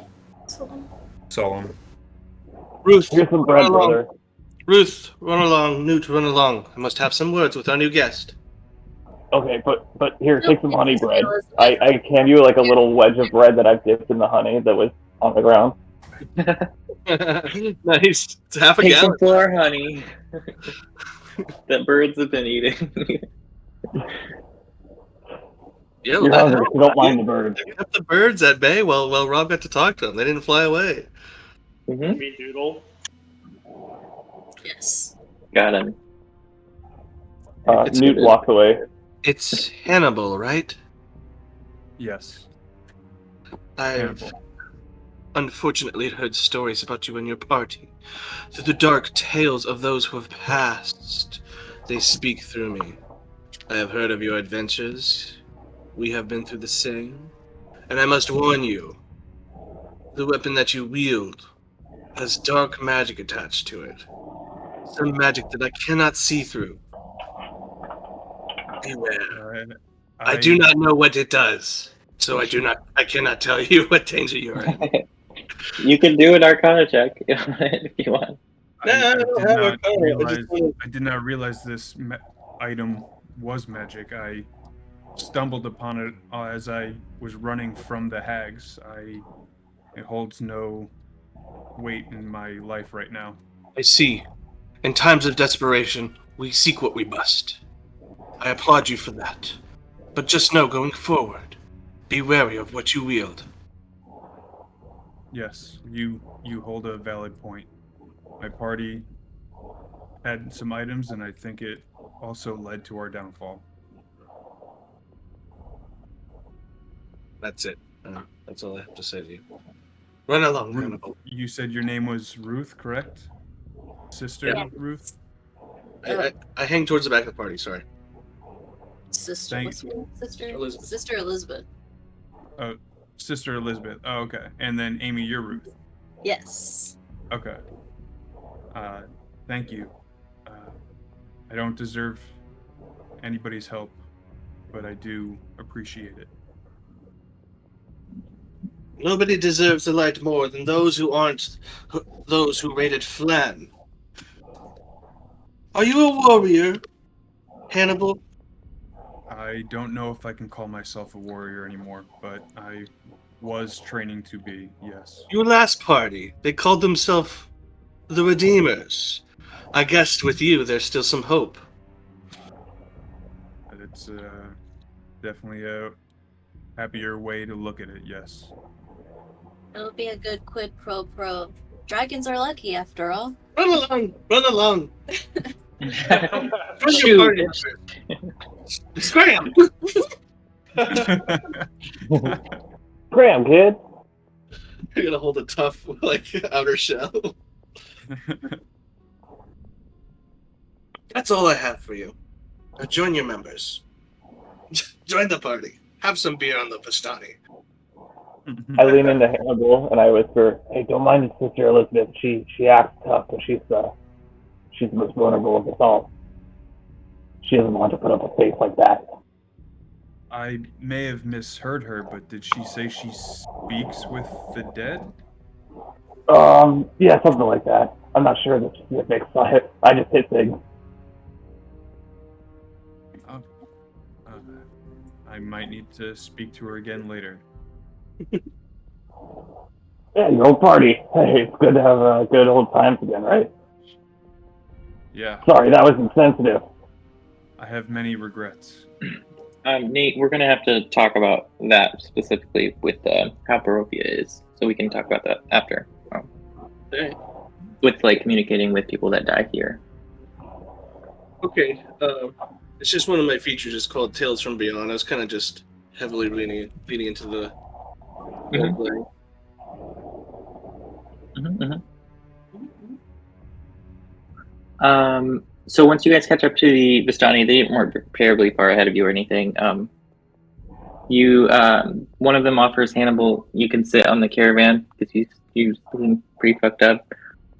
solemn. Ruth, Here's some run bread, along. brother. Ruth, run along. Newt, run along. I must have some words with our new guest. Okay, but here, take some honey bread. I hand you like a little wedge of bread that I've dipped in the honey that was on the ground. Nice. It's half a Take gallon. some floor honey that birds have been eating. Yeah, You're hungry, so don't mind the birds. They kept the birds at bay while Rob got to talk to them. They didn't fly away. Mm-hmm. Me Doodle. Yes. Got him. Newt walks away. It's Hannibal, right? Yes. I've Hannibal. unfortunately heard stories about you and your party. Through the dark tales of those who have passed, they speak through me. I have heard of your adventures. We have been through the same. And I must warn you, the weapon that you wield has dark magic attached to it. Some magic that I cannot see through. Beware. I do not know what it does, so I cannot tell you what danger you're in. You can do an Arcana check if you want. I did not realize this item was magic. I stumbled upon it as I was running from the hags. It holds no weight in my life right now. I see. In times of desperation, we seek what we must. I applaud you for that. But just know, going forward, be wary of what you wield. Yes, you hold a valid point. My party had some items, and I think it also led to our downfall. That's it. That's all I have to say to you. Run along, Ruth, Hannibal. you said your name was Ruth, correct? Sister Yeah. Ruth? I hang towards the back of the party, sorry. Sister. Thank What's her name? Sister. Elizabeth. Sister Elizabeth. Oh, Sister Elizabeth. Oh, okay. And then Amy, you're Ruth. Yes. Okay. Thank you. I don't deserve anybody's help, but I do appreciate it. Nobody deserves the light more than those who aren't those who raided Flan. Are you a warrior, Hannibal? I don't know if I can call myself a warrior anymore, but I was training to be, yes. Your last party, they called themselves the Redeemers. I guessed with you there's still some hope. It's definitely a happier way to look at it, yes. It'll be a good quid pro pro. Dragons are lucky after all. Run along! Run along! Shoot. Scram! Graham, kid. You're gonna hold a tough, like, outer shell. That's all I have for you. Now join your members. Join the party. Have some beer on the Vistani. I lean into Hannibal and I whisper, "Hey, don't mind his sister Elizabeth. She acts tough, but she's the most vulnerable of us all. She doesn't want to put up a face like that." I may have misheard her, but did she say she speaks with the dead? Yeah, something like that. I'm not sure the specifics. I just hit things. I might need to speak to her again later. Yeah, your old party. Hey, it's good to have good old times again, right? Yeah, Sorry, that was insensitive. I have many regrets. Nate, we're gonna have to talk about that specifically with how Barovia is, so we can talk about that after. Okay. With like communicating with people that die here. Okay. It's just one of my features is called Tales from Beyond. I was kind of just heavily leaning into the roleplay. So once you guys catch up to the Vistani, they weren't terribly far ahead of you or anything. One of them offers Hannibal, you can sit on the caravan because you seem pretty fucked up.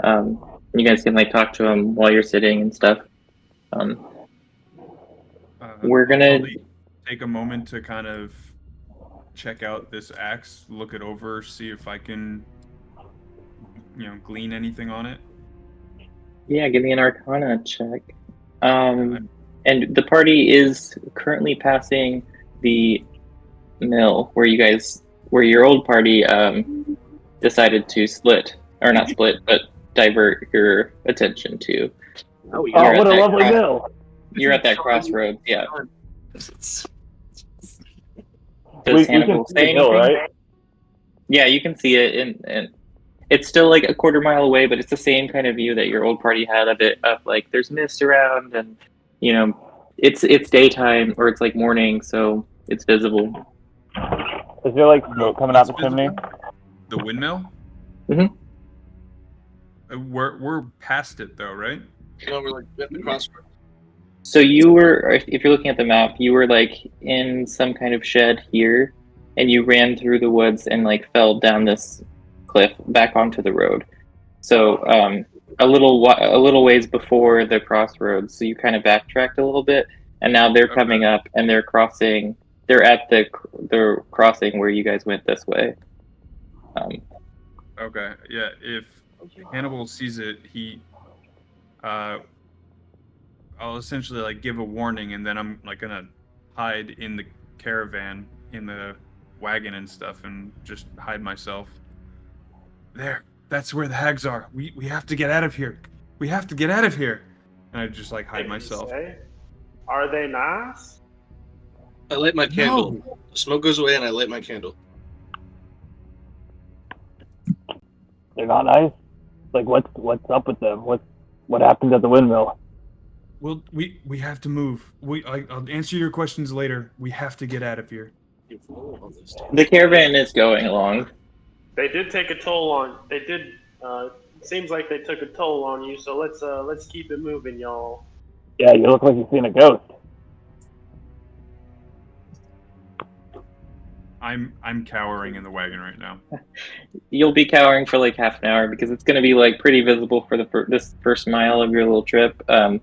You guys can like talk to him while you're sitting and stuff. We're gonna I'll take a moment to kind of check out this axe, look it over, see if I can, glean anything on it. Yeah, give me an Arcana check. And the party is currently passing the mill where your old party decided to split, or not split, but divert your attention to. Oh, Oh, what a lovely mill! You're at that crossroads, yeah. We Does can Hannibal see say the mill, anything? right? Yeah, you can see it, and it's still like a quarter mile away, but it's the same kind of view that your old party had of it. Of like, there's mist around, and it's daytime or it's like morning, so it's visible. Is there like smoke coming out the What's chimney? visible? The windmill? Mhm. We're past it though, right? No, we're like at the crossroads. So you were, if you're looking at the map, you were like in some kind of shed here, and you ran through the woods and like fell down this cliff back onto the road. So a little ways before the crossroads, so you kind of backtracked a little bit, and now they're coming up and they're crossing. They're at the crossing where you guys went this way. Okay, yeah. If Hannibal sees it, I'll essentially like give a warning, and then I'm like gonna hide in the caravan, in the wagon and stuff, and just hide myself. There, that's where the hags are. We have to get out of here. We have to get out of here. And I just like hide myself. Say? Are they nice? I light my candle. No. The smoke goes away, and I light my candle. They're not nice. Like, what's up with them? What happened at the windmill? Well, we have to move. I'll answer your questions later. We have to get out of here. The caravan is going along. They did take a toll on. They did. Seems like they took a toll on you. So let's keep it moving, y'all. Yeah, you look like you've seen a ghost. I'm cowering in the wagon right now. You'll be cowering for like half an hour because it's going to be like pretty visible for this first mile of your little trip. But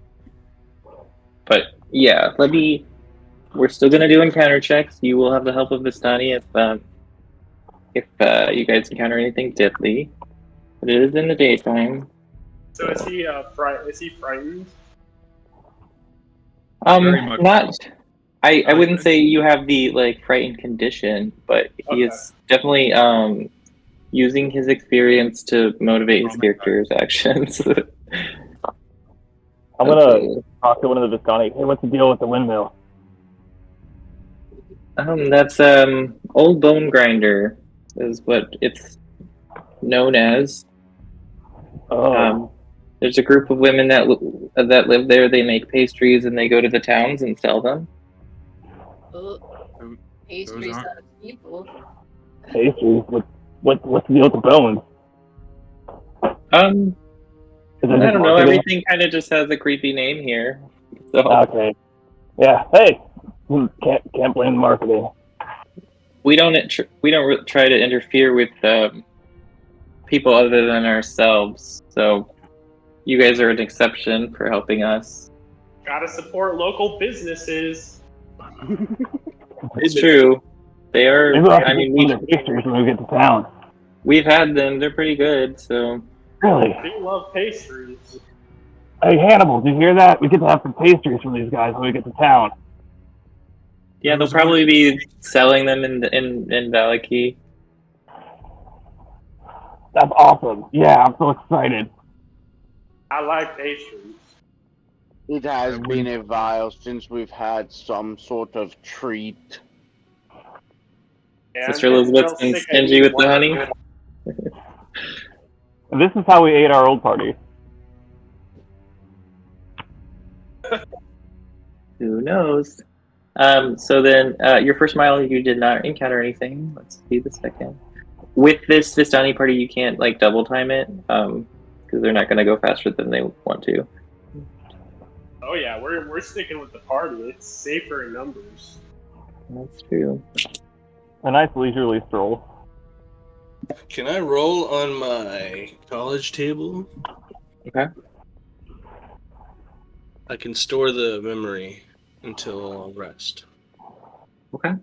yeah, we're still going to do encounter checks. You will have the help of Vistani if you guys encounter anything deadly. But it is in the daytime. So is he frightened? Very much Not. so. I wouldn't say you have the like frightened condition, but he is definitely using his experience to motivate his character's actions. I'm gonna talk to one of the Viscani. Hey, what's the deal with the windmill? That's Old Bone Grinder is what it's known as. Oh, There's a group of women that live there. They make pastries and they go to the towns and sell them. Oh, pastries out of people. pastries. What's the deal with the bones? Is it I just don't know. marketing? Everything kind of just has a creepy name here. So Okay. Yeah. Hey, can't blame the marketing. we don't try to interfere with people other than ourselves. So you guys are an exception for helping us. Gotta support local businesses. It's true. They are. Maybe we'll have to I get mean, some of their pastries when we get to town. we've had them. They're pretty good. So Really? I do love pastries. Hey, Hannibal, did you hear that? We get to have some pastries from these guys when we get to town. yeah, they'll probably be selling them in Valley Key. That's awesome. Yeah, I'm so excited. I like pastries. It has been a while since we've had some sort of treat. Yeah, Sister I'm getting real Elizabeth's been sick of stingy eating with the one. honey. This is how we ate our old party. Who knows? So then, your first mile, you did not encounter anything. Let's see the second. With this Vistani party, you can't like double time it, because they're not going to go faster than they want to. Oh yeah, we're sticking with the party. It's safer in numbers. That's true. A nice leisurely stroll. Can I roll on my college table? Okay. I can store the memory until I'll rest. Okay.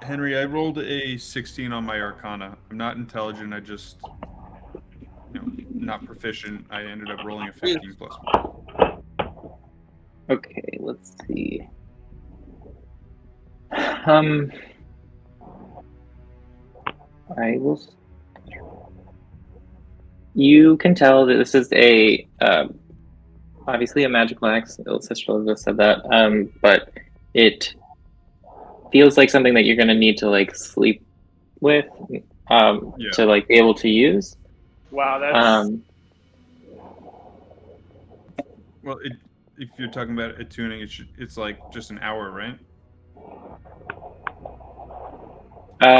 Henry, I rolled a 16 on my Arcana. I'm not intelligent. I just, not proficient. I ended up rolling a 15 plus 1. Okay. Let's see. I will. You can tell that this is a obviously a magical axe. Sister Elizabeth said that, but it feels like something that you're going to need to like sleep with, to like be able to use. Wow, that's Well, if you're talking about attuning, it's like just an hour, right?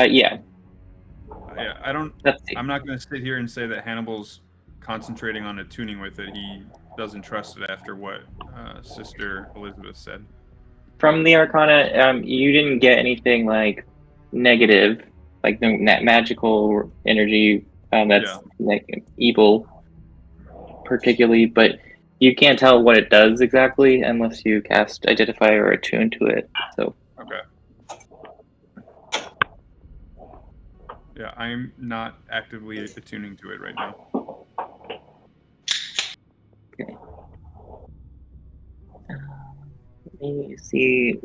Yeah. Yeah, I don't. Let's see. I'm not going to sit here and say that Hannibal's concentrating on attuning with it. He doesn't trust it after what Sister Elizabeth said. From the Arcana, you didn't get anything like negative, like the magical energy that's like evil, particularly. But you can't tell what it does exactly unless you cast Identify or attune to it. So. Okay. Yeah, I'm not actively attuning to it right now. Okay. Let me see.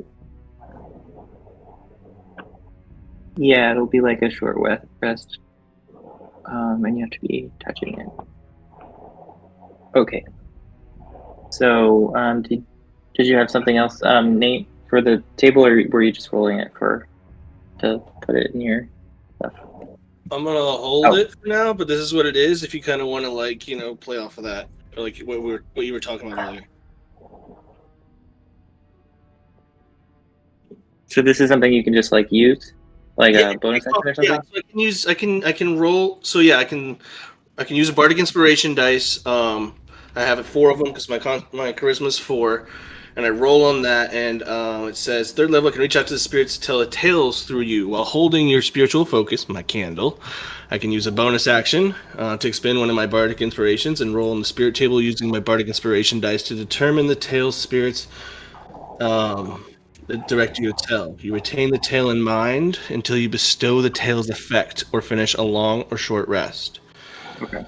Yeah, it'll be like a short rest. And you have to be touching it. Okay. So, did you have something else, Nate, for the table, or were you just rolling it to put it in your stuff? I'm gonna hold it for now, but this is what it is. If you kind of want to, like, play off of that, or like what you were talking about earlier. So this is something you can just like use, like a bonus action or something. Yeah, so I can roll. So yeah, I can use a bardic inspiration dice. I have 4 of them because my charisma is 4, and I roll on that, and it says 3rd level. I can reach out to the spirits to tell tales through you while holding your spiritual focus, my candle. I can use a bonus action to expend one of my bardic inspirations and roll on the spirit table using my bardic inspiration dice to determine the tale spirits that direct you to tell. You retain the tale in mind until you bestow the tale's effect or finish a long or short rest. Okay.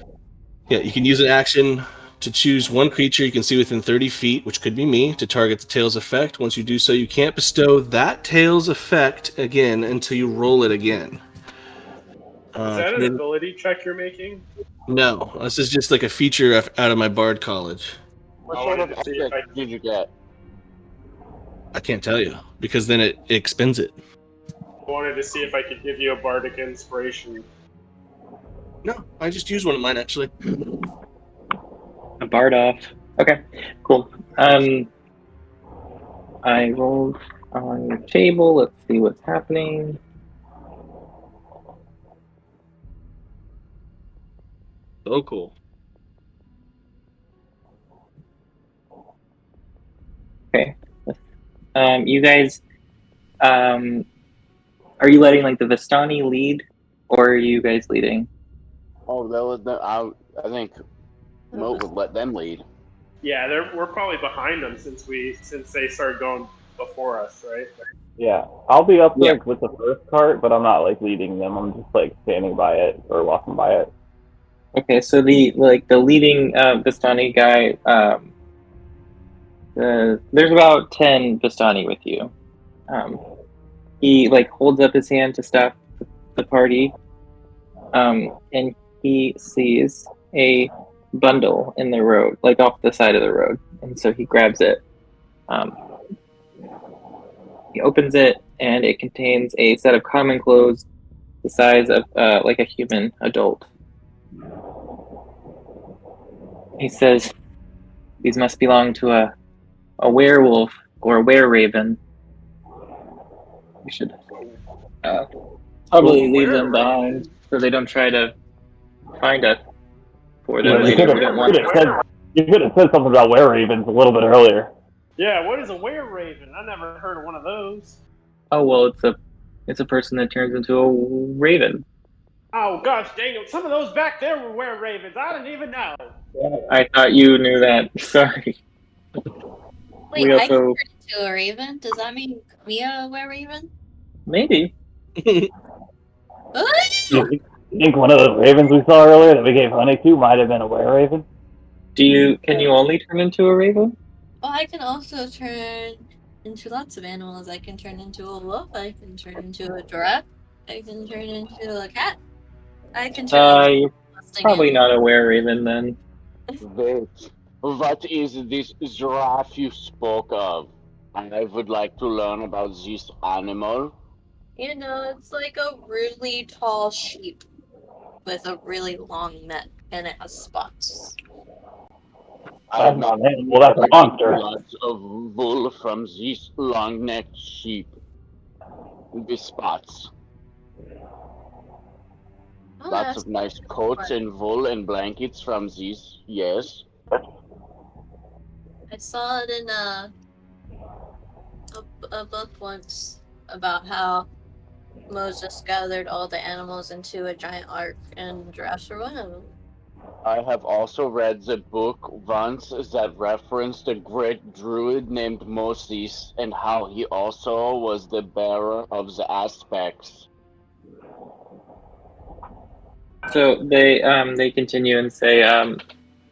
Yeah, you can use an action to choose one creature you can see within 30 feet, which could be me, to target the tale's effect. Once you do so, you can't bestow that tale's effect again until you roll it again. Is that an ability check you're making? No, this is just like a feature out of my Bard College. What sort of effect did you get? I can't tell you, because then it expends it. I wanted to see if I could give you a bardic inspiration. No, I just used one of mine, actually. A bard off. Okay, cool. I rolled on your table. Let's see what's happening. So cool. Okay. You guys, are you letting like the Vistani lead, or are you guys leading? Oh, that was I think Moat would let them lead. Yeah, we're probably behind them since they started going before us, right? Yeah, I'll be up Yeah. like with the first cart, but I'm not like leading them. I'm just like standing by it or walking by it. Okay, so the leading Vistani guy, there's about 10 Vistani with you. He like holds up his hand to stop the party, and he sees a bundle in the road, like off the side of the road, and so he grabs it. He opens it, and it contains a set of common clothes the size of like a human adult. He says, "These must belong to a werewolf or a were-raven. We should probably leave them behind so they don't try to find us for them Yeah, later. We don't want." you could have said something about were ravens a little bit earlier. Yeah, what is a were-raven? I never heard of one of those. Oh well, it's a person that turns into a raven. Oh gosh dang it! Some of those back there were were-ravens. I didn't even know. I thought you knew that. Sorry. Wait, We I can also turn into a raven? Does that mean Mia a were-raven? maybe. You think one of those ravens we saw earlier that we gave honey to might have been a were raven? Can you only turn into a raven? Oh, I can also turn into lots of animals. I can turn into a wolf. I can turn into a giraffe. I can turn into a cat. I can turn into You're a disgusting probably animal. not a were-raven then. Wait, what is this giraffe you spoke of? I would like to learn about this animal. You know, it's like a really tall sheep with a really long neck, and it has spots. I have That's not not an animal, that's a monster. lots of wool from this long-necked sheep with spots. Oh, Lots that's of nice coats and wool and blankets from these. Yes. I saw it in a book once about how Moses gathered all the animals into a giant ark, and giraffes were one of them. I have also read the book once that referenced a great druid named Moses and how he also was the bearer of the aspects. So they continue and say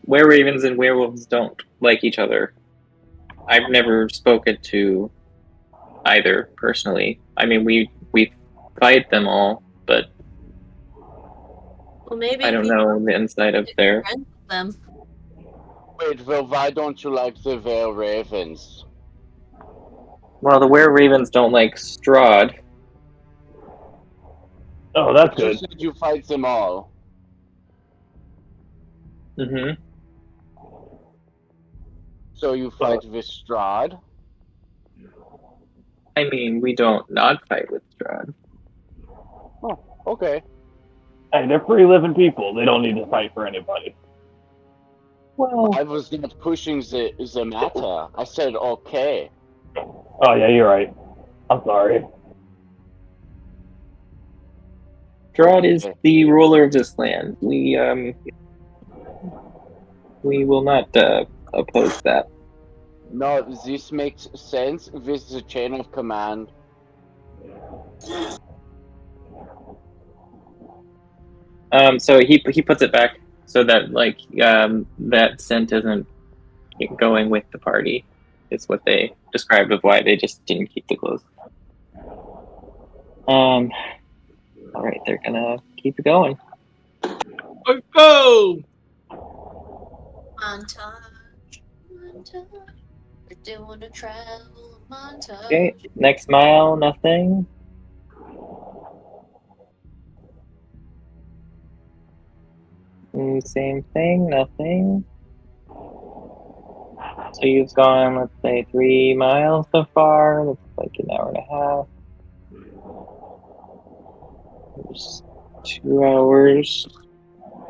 were-ravens and werewolves don't like each other. I've never spoken to either personally. I mean, we fight them all, but Well, maybe I if don't you know the inside of make their. friends with them. Wait, well, why don't you like the Vale Ravens? Well, the were-ravens don't like Strahd. Oh, that's But you good. said you fight them all. Mm-hmm. So you fight with Strahd? I mean, we don't not fight with Strahd. Oh, okay. Hey, they're free living people. They don't need to fight for anybody. Well, I was not pushing the matter. I said okay. Oh yeah, you're right. I'm sorry. Strahd is Okay. the ruler of this land. We will not oppose that. No, this makes sense with the chain of command. So he puts it back so that like that scent isn't going with the party. Is what they described of why they just didn't keep the clothes. All right, they're gonna keep it going. Let's go! Montage, montage. We're doing a travel montage. Okay, next mile, nothing. Same thing, nothing. So you've gone, let's say, 3 miles so far. Let's like an hour and a half. There's 2 hours.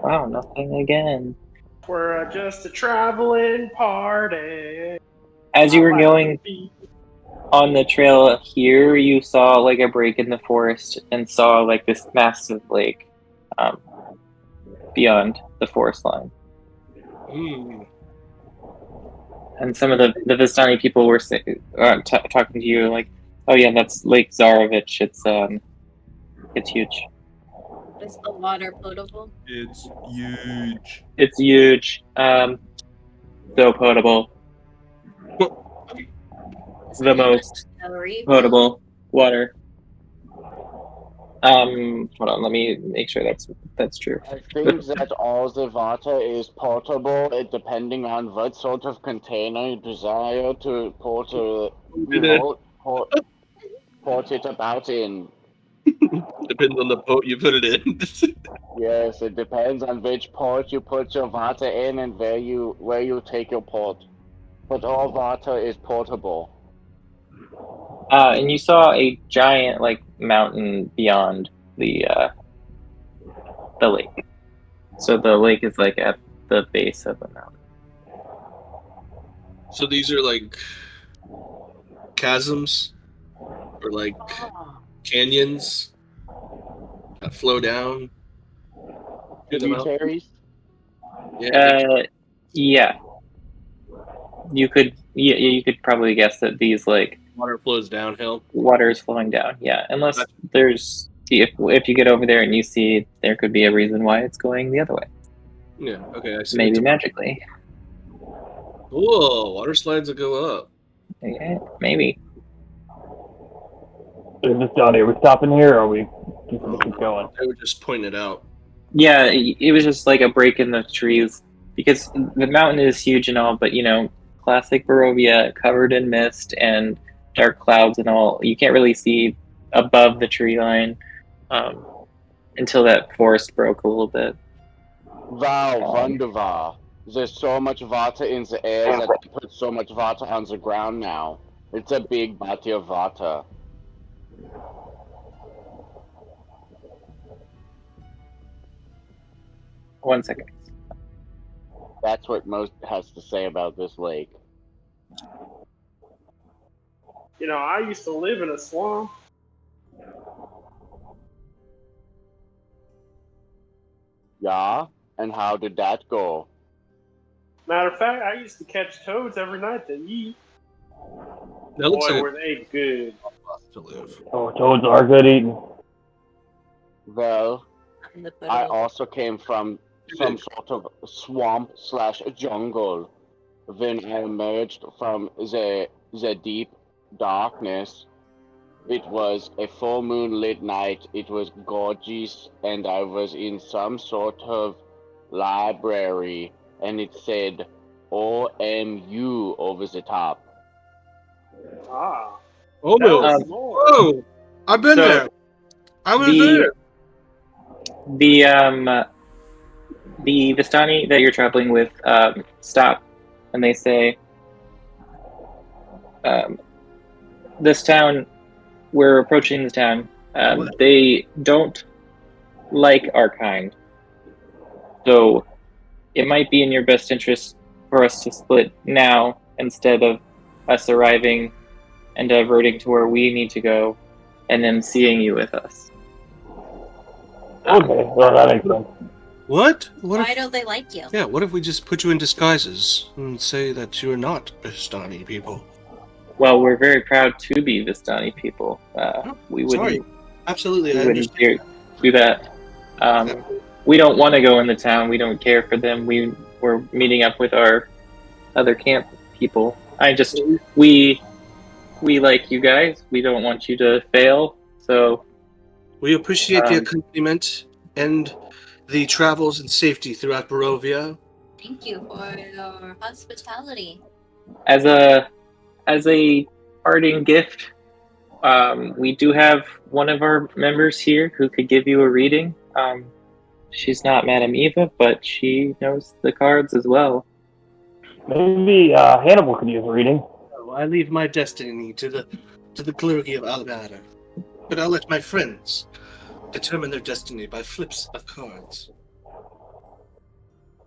Wow, nothing again. We're just a traveling party. As you I were like going to be- on the trail here, you saw like a break in the forest and saw like this massive lake beyond the forest line. And some of the Vistani people were talking to you like, "Oh yeah, that's Lake Zarovich. It's huge. Is the water potable? It's huge. It's huge. So potable. Is The it most a refill? potable water. Hold on. Let me make sure that's true. I think that all the water is portable, depending on what sort of container you desire to port it about in. Depends on the boat you put it in. Yes, it depends on which port you put your water in and where you take your port. But all water is portable. And you saw a giant like mountain beyond the lake. So the lake is like at the base of the mountain. So these are like chasms or like canyons that flow down to the mountain. Tributaries? Yeah. You could probably guess that these like Water flows downhill. water is flowing down. Yeah, unless there's if you get over there and you see there could be a reason why it's going the other way. Yeah. Okay. I see. Maybe magically. Whoa! Water slides will go up. Yeah, maybe. Is this Johnny? Are we stopping here, or are we just gonna keep going? They were just pointing it out. Yeah, it was just like a break in the trees because the mountain is huge and all, but classic Barovia, covered in mist and dark clouds and all. You can't really see above the tree line until that forest broke a little bit. Wow, wunderbar. There's so much water in the air that they put so much water on the ground now. It's a big body of water. One second. That's what most has to say about this lake. I used to live in a swamp. Yeah? And how did that go? Matter of fact, I used to catch toads every night to eat. That looks Boy, like were they good. to live. Oh, toads are good eating. Well, In the I potable. also came from some sort of swamp/jungle. When I emerged from the deep darkness, it was a full moonlit night. It was gorgeous, and I was in some sort of library, and it said OMU over the top. Ah. Oh Tell no! us more. Whoa! I've been So, there. I was there. The Vistani that you're traveling with stop and they say, this town, we're approaching the town. They don't like our kind. So it might be in your best interest for us to split now instead of us arriving and diverting to where we need to go and then seeing you with us. Okay, well that makes sense. What? Why don't they like you? Yeah. What if we just put you in disguises and say that you're not Vistani people? Well, we're very proud to be Vistani people. We Sorry. wouldn't, Absolutely, we I wouldn't understand. do that. We don't want to go in the town. We don't care for them. We're meeting up with our other camp people. We like you guys. We don't want you to fail. So We appreciate the accompaniment and the travels and safety throughout Barovia. Thank you for your hospitality. as a parting gift, we do have one of our members here who could give you a reading. She's not Madame Eva, but she knows the cards as well. Maybe Hannibal could use a reading. I leave my destiny to to the clergy of Algada. But I'll let my friends determine their destiny by flips of cards.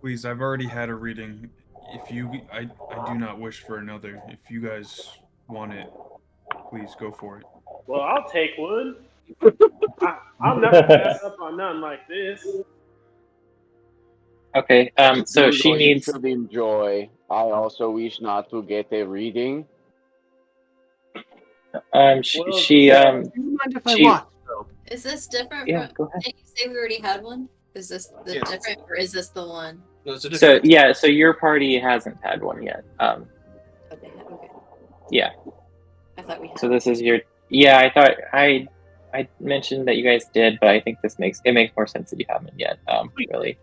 Please, I've already had a reading. I do not wish for another. If you guys want it, please go for it. Well, I'll take one. I'll never pass up on nothing like this. Okay. So she You needs. should enjoy. I also wish not to get a reading. She. Well, She. Do you mind if I She- watch, though? Is this different Yeah. from? Go ahead. Didn't you say we already had one? Is this the Yes. different, or is this the one? No, it's a So different. yeah. So your party hasn't had one yet. Okay. Okay. Yeah. I thought we had. So this is your. Yeah. I thought I mentioned that you guys did, but I think it makes more sense that you haven't yet. Really.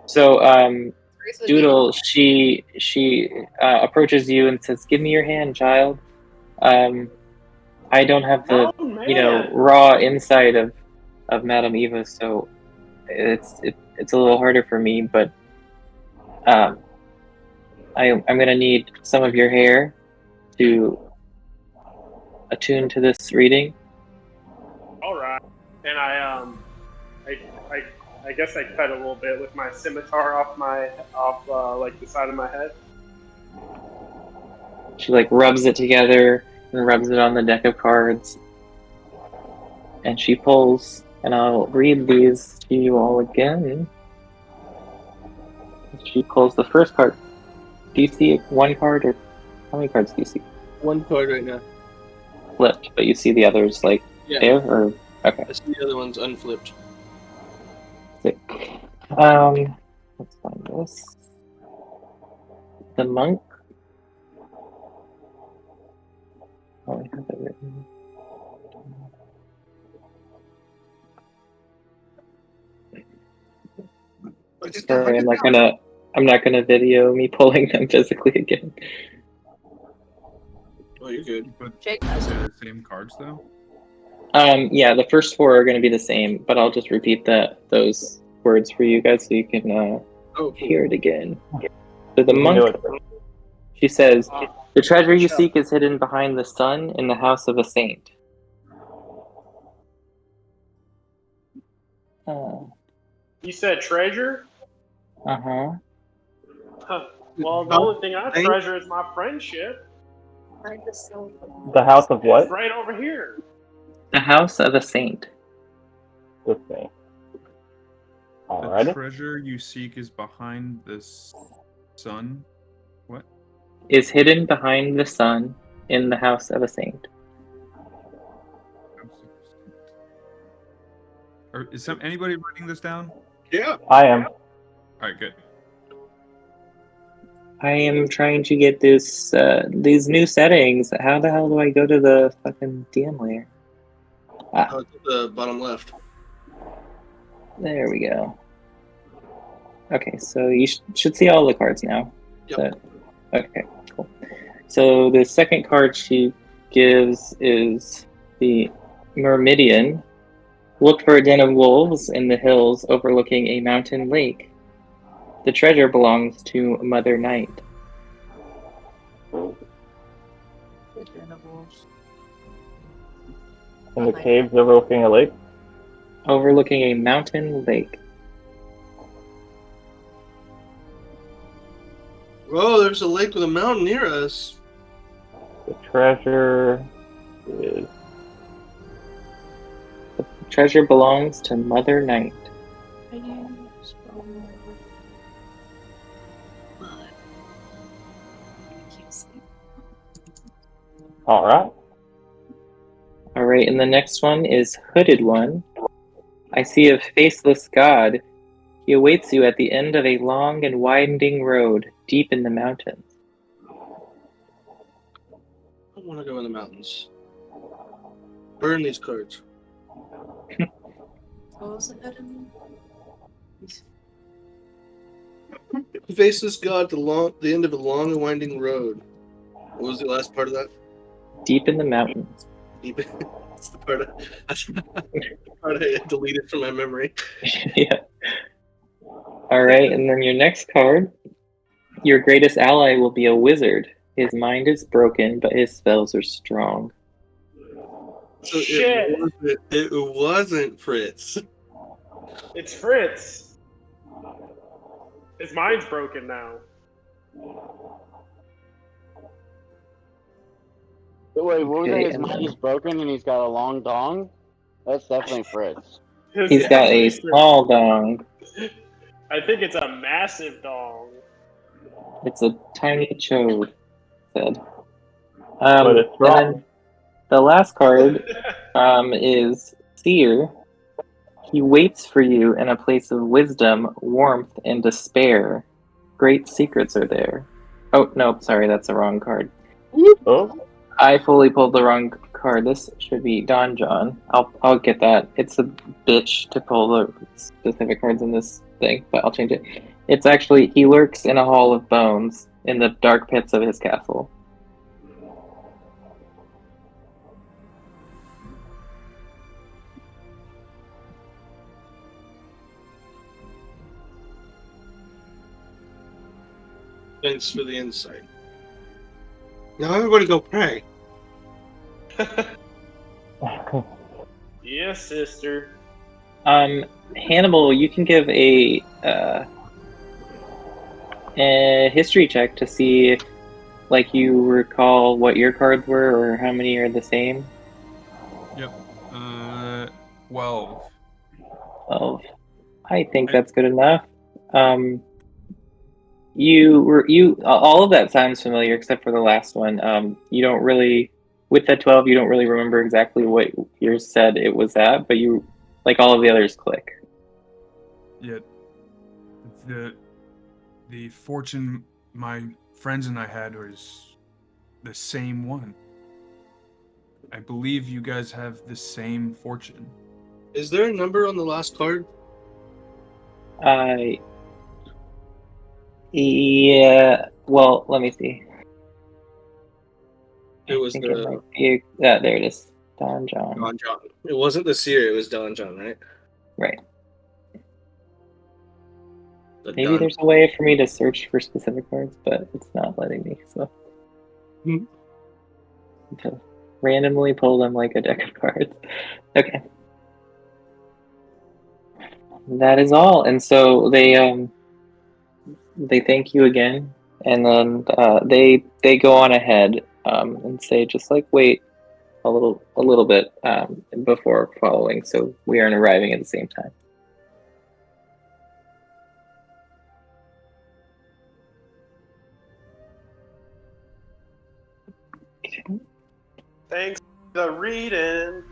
So Bruce would be Doodle, she approaches you and says, "Give me your hand, child." I don't have the oh man, raw insight of Madame Eva, so it's a little harder for me. But I'm gonna need some of your hair to attune to this reading. all right. And I guess I cut a little bit with my scimitar off like the side of my head. She like rubs it together and rubs it on the deck of cards, and she pulls. And I'll read these to you all again. She pulls the first card. Do you see one card, or how many cards do you see? One card right now. Flipped, but you see the others like Yeah. there, or okay. I see the other one's unflipped. Sick. Let's find this. The monk. Oh, I have it written. Sorry, I'm not gonna video me pulling them physically again. Oh, you're good. But Jake is has it it. the same cards though? Yeah, the first four are gonna be the same, but I'll just repeat those words for you guys so you can Oh, cool. hear it again. So the You monk, know it. she says, Ah, the treasure you Shut. seek is hidden behind the sun in the house of a saint. You said treasure? Uh-huh. Huh. Well, the only thing I treasure is my friendship. Find the soul. The house of what? It's right over here. The house of a saint. This thing. The Alrighty. treasure you seek is behind the sun. What? Is hidden behind the sun in the house of a saint. Or is anybody writing this down? Yeah. I am. All right, good. I am trying to get these new settings. How the hell do I go to the fucking DM layer? Oh, it's at the bottom left. There we go. Okay, so you should see all the cards now. Yep. Okay, cool. So the second card she gives is the Myrmidian. Look for a den of wolves in the hills overlooking a mountain lake. The treasure belongs to Mother Night. In the caves overlooking a lake. Overlooking a mountain lake. Oh, there's a lake with a mountain near us. The treasure is. The treasure belongs to Mother Night. Alright. Alright, and the next one is Hooded One. I see a faceless god. He awaits you at the end of a long and winding road deep in the mountains. I want to go in the mountains. Burn these cards. What was it? Faceless god, the end of a long and winding road. What was the last part of that? Deep in the mountains. That's the part I deleted from my memory. Yeah. Alright, and then your next card. Your greatest ally will be a wizard. His mind is broken, but his spells are strong. So Shit! it wasn't Fritz. It's Fritz. His mind's broken now. Wait, what was Okay, it? His and mind then is broken and he's got a long dong? That's definitely Fritz. It's he's got a definitely Fritz. small dong. I think it's a massive dong. It's a tiny chode, said. But it's And wrong. then the last card is Seer. He waits for you in a place of wisdom, warmth, and despair. Great secrets are there. Oh, no, sorry, that's the wrong card. Oh, I fully pulled the wrong card. This should be Don John. I'll get that. It's a bitch to pull the specific cards in this thing, but I'll change it. It's actually he lurks in a hall of bones in the dark pits of his castle. Thanks for the insight. Now everybody go pray. Yes, sister. Hannibal, you can give a history check to see if, like, you recall what your cards were or how many are the same. Yep. 12. 12. I think that's good enough. You all of that sounds familiar except for the last one. You don't really, with that 12, you don't really remember exactly what yours said it was at, but you, like, all of the others click. Yet the fortune my friends and I had was the same one. I believe you guys have the same fortune. Is there a number on the last card? Yeah. Well, let me see. It was I think the it might be. Yeah, there it is. Don John. Don John. It wasn't the Seer, it was Don John, right? Right. The Maybe Don. there's a way for me to search for specific cards, but it's not letting me. So. Hmm. To randomly pull them like a deck of cards. Okay. That is all. And so they thank you again, and then they go on ahead and say, just like, wait a little bit before following, so we aren't arriving at the same time. Thanks for the reading.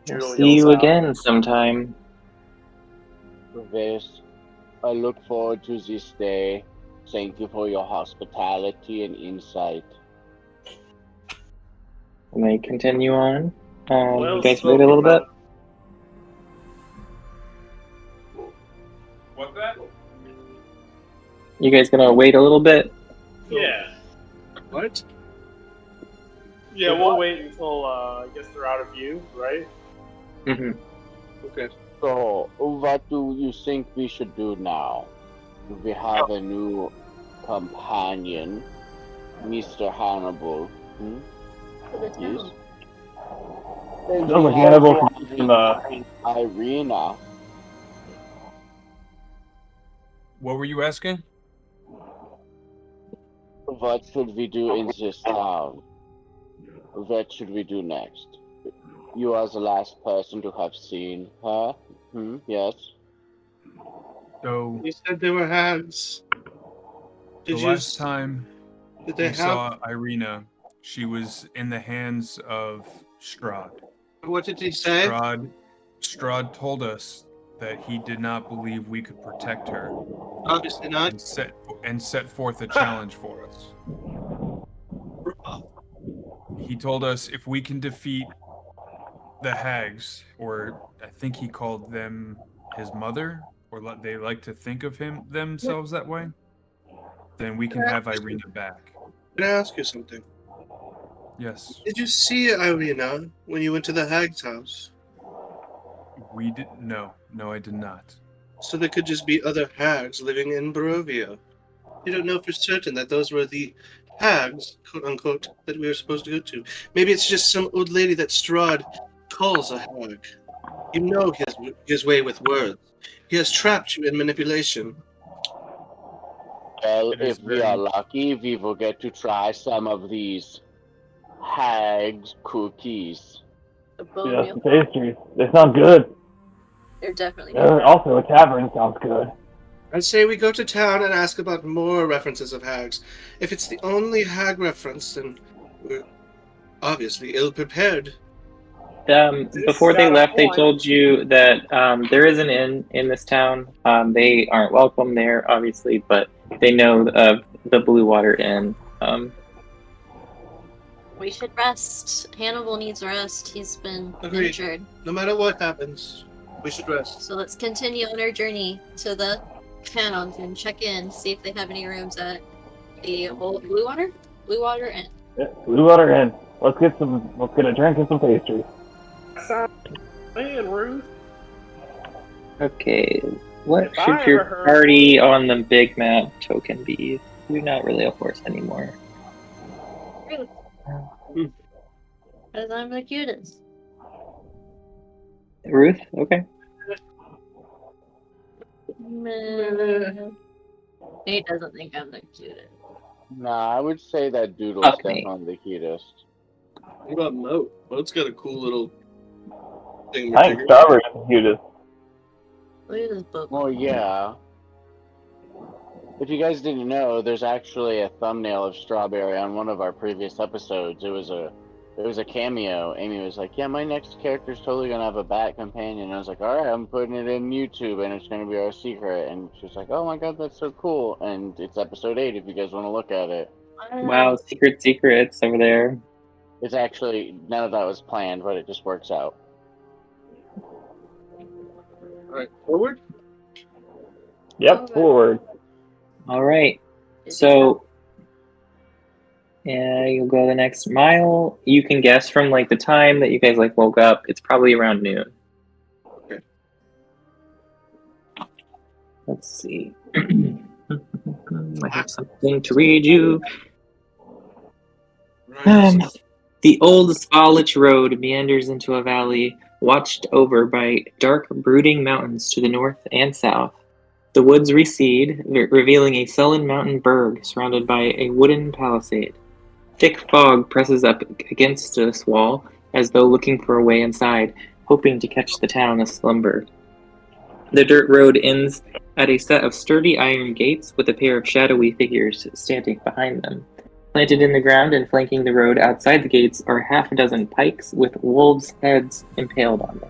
We'll Doodle see you yells out. again sometime. Yes, I look forward to this day. Thank you for your hospitality and insight. And they continue on. Well You guys wait a spoken, little bit. What's that? You guys gonna wait a little bit? Yeah. What? Yeah, we'll wait until I guess they're out of view, right? Mm-hmm. Okay. So, what do you think we should do now? We have a new companion, Mr. Hannibal. Yes. And Sounds we like have Hannibal from Irina. What were you asking? What should we do in this town? What should we do next? You are the last person to have seen her. Yes. So You said they were hags. the last time Did we they have? saw Irina, she was in the hands of Strahd. What did he say? Strahd told us that he did not believe we could protect her Obviously not. and set forth a challenge for us. He told us if we can defeat the hags, or I think he called them his mother, or they like to think of themselves that way, then we can have Irina back. Can I ask you something? Yes. Did you see Irina when you went to the hag's house? We did no, I did not. So there could just be other hags living in Barovia. You don't know for certain that those were the hags, quote unquote, that we were supposed to go to. Maybe it's just some old lady that Strahd calls a hag. You know his way with words. He has trapped you in manipulation. Well, It is if we are very- lucky, we will get to try some of these hags cookies. The bone Yes, meal. the pastries. They sound good. They're definitely Also, a tavern sounds good. I'd say we go to town and ask about more references of hags. If it's the only hag reference, then we're obviously ill-prepared. Before they got a left, they point. told you that there is an inn in this town. They aren't welcome there, obviously, but they know of the Blue Water Inn. We should rest. Hannibal needs rest. He's been Agreed. injured. No matter what happens, we should rest. So let's continue on our journey to the town and check in, see if they have any rooms at the old Blue Water Inn. Yeah, Blue Water Inn. Let's get a drink and some pastries. Man, Ruth. Okay, what If I should your ever heard party on the big map token be? You're not really a horse anymore. Because I'm the cutest. Ruth? Okay. Meh. He doesn't think I'm the cutest. Nah, I would say that Doodle's Fuck me. definitely the cutest. What about Moat? Moat's got a cool little thing. I think Strawberry's the cutest. Look at this book. Well, yeah. If you guys didn't know, there's actually a thumbnail of Strawberry on one of our previous episodes. It was a cameo. Amy was like, "Yeah, my next character's totally gonna have a bat companion." And I was like, "All right, I'm putting it in YouTube, and it's gonna be our secret." And she's like, "Oh my god, that's so cool!" And it's episode 8 if you guys want to look at it. Wow, secrets over there. It's actually none of that was planned, but it just works out. Alright, forward? Yep, forward. All right. So, yeah, you'll go the next mile. You can guess from like the time that you guys like woke up. It's probably around noon. Okay. Let's see. I have something to read you. Right. The old Svalich Road meanders into a valley watched over by dark, brooding mountains to the north and south. The woods recede, revealing a sullen mountain berg surrounded by a wooden palisade. Thick fog presses up against this wall, as though looking for a way inside, hoping to catch the town aslumber. The dirt road ends at a set of sturdy iron gates with a pair of shadowy figures standing behind them. Planted in the ground and flanking the road outside the gates are half a dozen pikes with wolves' heads impaled on them.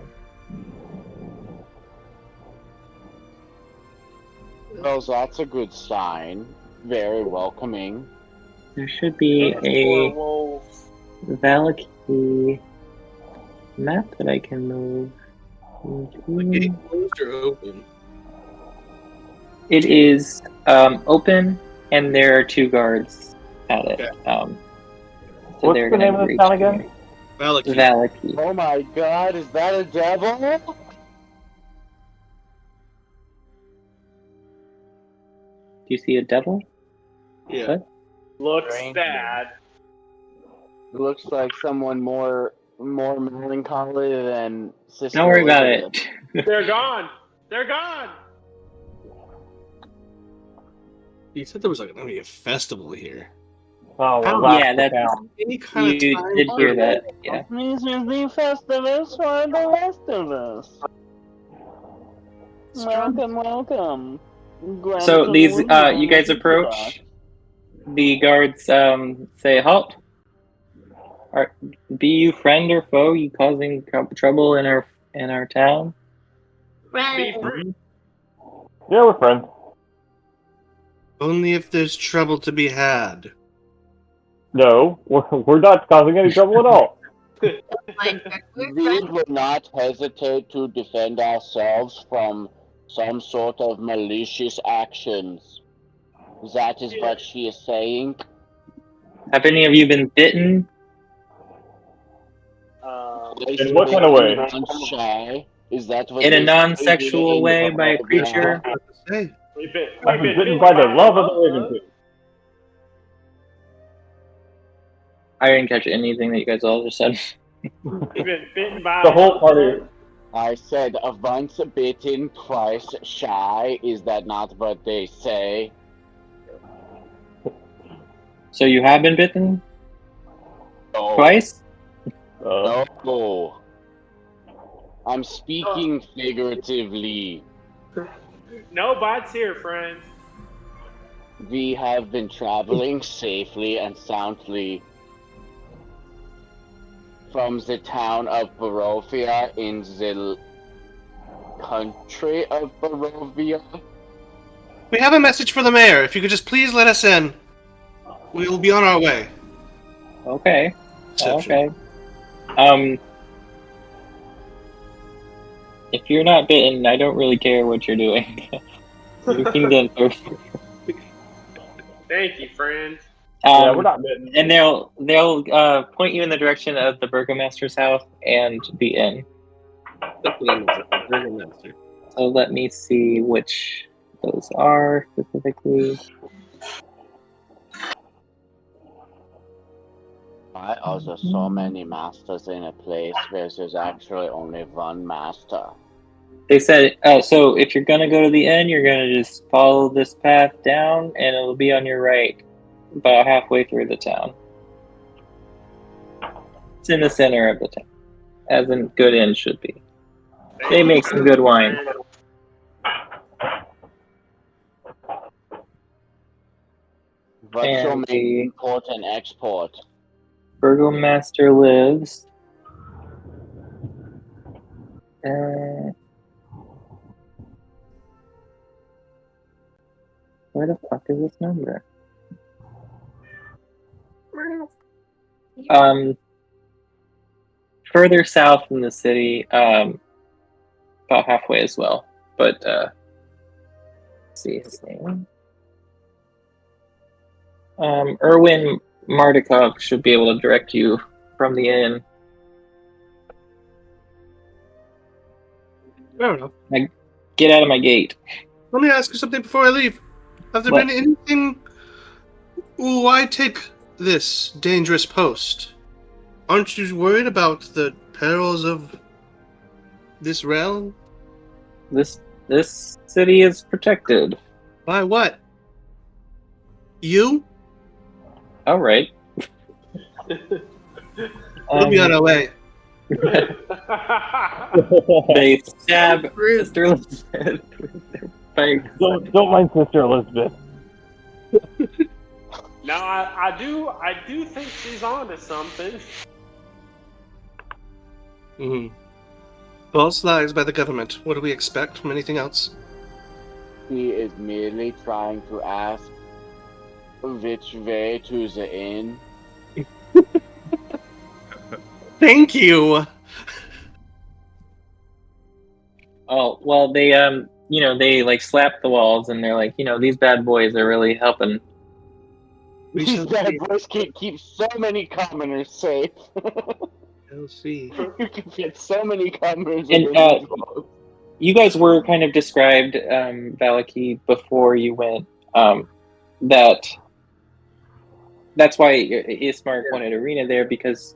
Well, that's a good sign. Very welcoming. There should be a Wolves. Valaki map that I can move. The gate closed or open? It is open, and there are 2 guards at it. Okay. So What's they're the gonna name of this reach town again? here. Valaki. Valaki. Oh my god, is that a devil? Do you see a devil? Yeah. What? Looks Strange. bad. It looks like someone more melancholy than Sister Don't worry about Elizabeth. it. They're gone. They're gone. You said there was like gonna be a festival here. Oh, well, Oh, yeah, that's the that's town. Any kind you of time did hear for- that. Yeah. Means there's the festivus for the rest of us. Welcome, welcome. Grab So some these wood you guys and approach. The guards say halt. Be you friend or foe? You causing trouble in our town? Be Right. free. Yeah, we're friends. Only if there's trouble to be had. No, we're not causing any trouble at all. Fine. We're We friends. would not hesitate to defend ourselves from some sort of malicious actions. That is what she is saying. Have any of you been bitten? In what kind of way? Shy. Is that what In a they say non-sexual in way the by a Bible? creature? Hey, We've been I've been bitten by the love of the Raven Queen. I didn't catch anything that you guys all just said. You've been bitten by The a whole party. bug? I said a once bitten, twice shy. Is that not what they say? So you have been bitten No. twice? No. I'm speaking figuratively. No bites here, friend. We have been traveling safely and soundly from the town of Barovia in the country of Barovia. We have a message for the mayor. If you could just please let us in, we will be on our way. Okay. Exception. Okay. If you're not bitten, I don't really care what you're doing. You can get through. Thank you, friend. Yeah, we're not bitten. And they'll point you in the direction of the burgomaster's house and the inn. Burgomaster. So let me see which those are specifically. Why are there so many masters in a place where there's actually only one master? They said, so if you're gonna go to the inn, you're gonna just follow this path down, and it'll be on your right, about halfway through the town. It's in the center of the town, as a good inn should be. They make some good wine. What's your And main the import and export? burgomaster lives. Where the fuck is this number? Further south in the city, about halfway as well. But let's see his name. Erwin Mardikov should be able to direct you from the inn. Fair enough. Get out of my gate. Let me ask you something before I leave. Have there What? been anything? Why take this dangerous post? Aren't you worried about the perils of this realm? This city is protected. By what? You? All right. We'll be on our way. They stab Sister Elizabeth with their pikes. Don't mind Sister Elizabeth. Now I do think she's onto something. Mm-hmm. False lies by the government. What do we expect from anything else? He is merely trying to ask which way to the inn. Thank you. Oh well, they they like slap the walls and they're like, these bad boys are really helping. We These shall bad see. boys can't keep so many commoners safe. We'll see. You can get so many commoners. And you guys were kind of described, Valaki, before you went. That's why Ismark wanted Arena there, because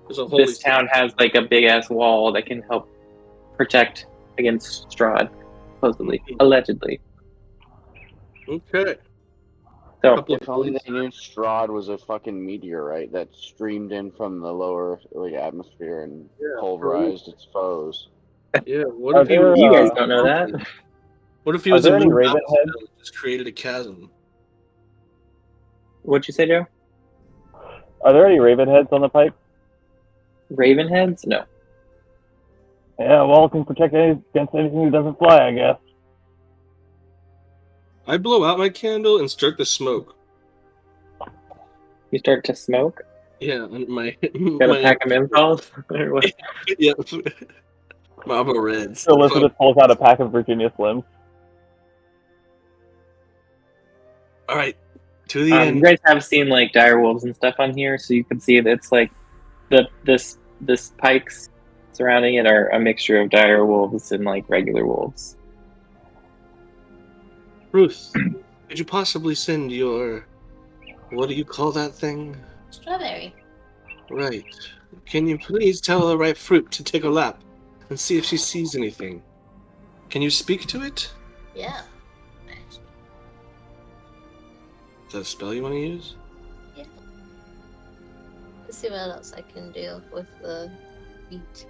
There's a holy this town has like a big ass wall that can help protect against Strahd, supposedly, allegedly. Okay. So If only they knew Strahd was a fucking meteorite that streamed in from the lower atmosphere and pulverized its foes. Yeah. What Are if he there, was? you guys don't know that. What if he Are was there a any moon Raven mountain heads? that just created a chasm? What'd you say, Joe? Are there any Raven heads on the pipe? Raven heads? No. Yeah, well, it can protect against anything that doesn't fly, I guess. I blow out my candle and start the smoke. You start to smoke? Yeah, and my Gotta pack them in, Paul? Or what? yeah, Marlboro Reds. So Elizabeth pulls out a pack of Virginia Slims. All right, to the You end. guys have seen like dire wolves and stuff on here, so you can see that it's like this pikes surrounding it are a mixture of dire wolves and like regular wolves. Ruth, could you possibly send your, what do you call that thing? Strawberry. Right. Can you please tell the right fruit to take a lap and see if she sees anything? Can you speak to it? Yeah. Is that a spell you want to use? Yeah. Let's see what else I can do with the beat.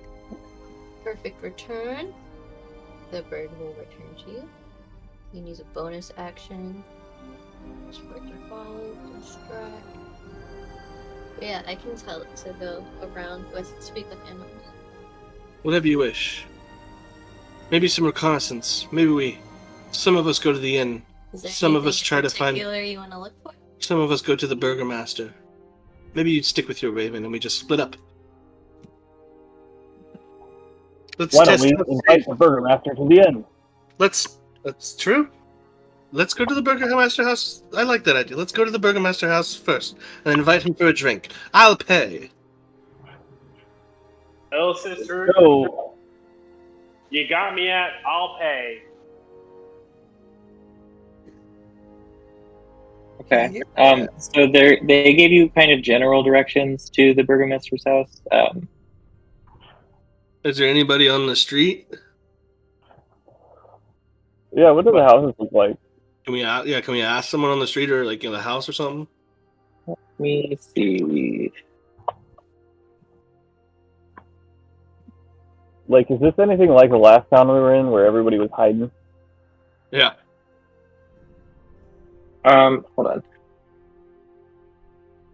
Perfect return. The bird will return to you. You can use a bonus action. Short to follow, distract. But yeah, I can tell it to go around with speak with animals. Whatever you wish. Maybe some reconnaissance. Some of us go to the inn. Is there Some of anything us try to find. particular you want to look for? Some of us go to the burgomaster. Maybe you'd stick with your raven and we just split up. Let's Why don't test we how invite safe- the burgomaster to the inn? That's true. Let's go to the burgomaster house. I like that idea. Let's go to the burgomaster house first and invite him for a drink. I'll pay. Oh, sister, So, you got me at I'll pay. Okay. So they gave you kind of general directions to the burgomaster's house. Is there anybody on the street? yeah, what do the houses look like? Can we ask someone on the street or like in the house or something? Let me see. Like, is this anything like the last town we were in where everybody was hiding? Yeah. Hold on.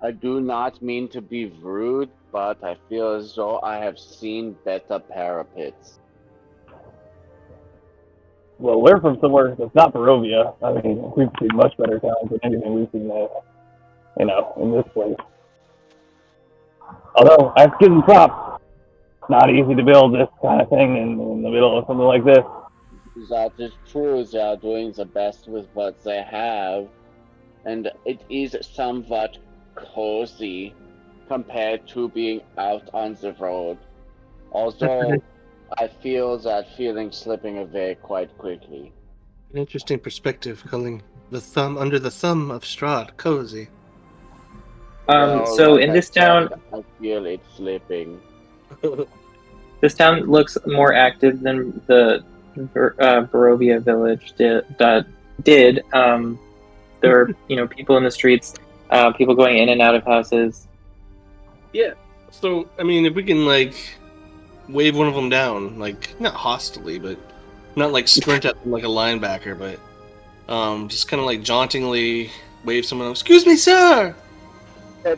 I do not mean to be rude, but I feel as though I have seen better parapets. Well, we're from somewhere that's not Barovia. I mean, we've seen much better towns than anything we've seen in this place. Although, I have to give them props. It's not easy to build this kind of thing in the middle of something like this. That is true, they are doing the best with what they have, and it is somewhat cozy compared to being out on the road. Although, I feel that feeling slipping away quite quickly. An interesting perspective, calling the thumb under the thumb of Strahd cozy. Well, So like in I this said, town, I feel it slipping. this town looks more active than the Barovia village did. There are people in the streets, people going in and out of houses. Yeah. So I mean, if we can like wave one of them down, like not hostily, but not like sprint at them like a linebacker, but just kind of like jauntingly wave someone else. Excuse me, sir,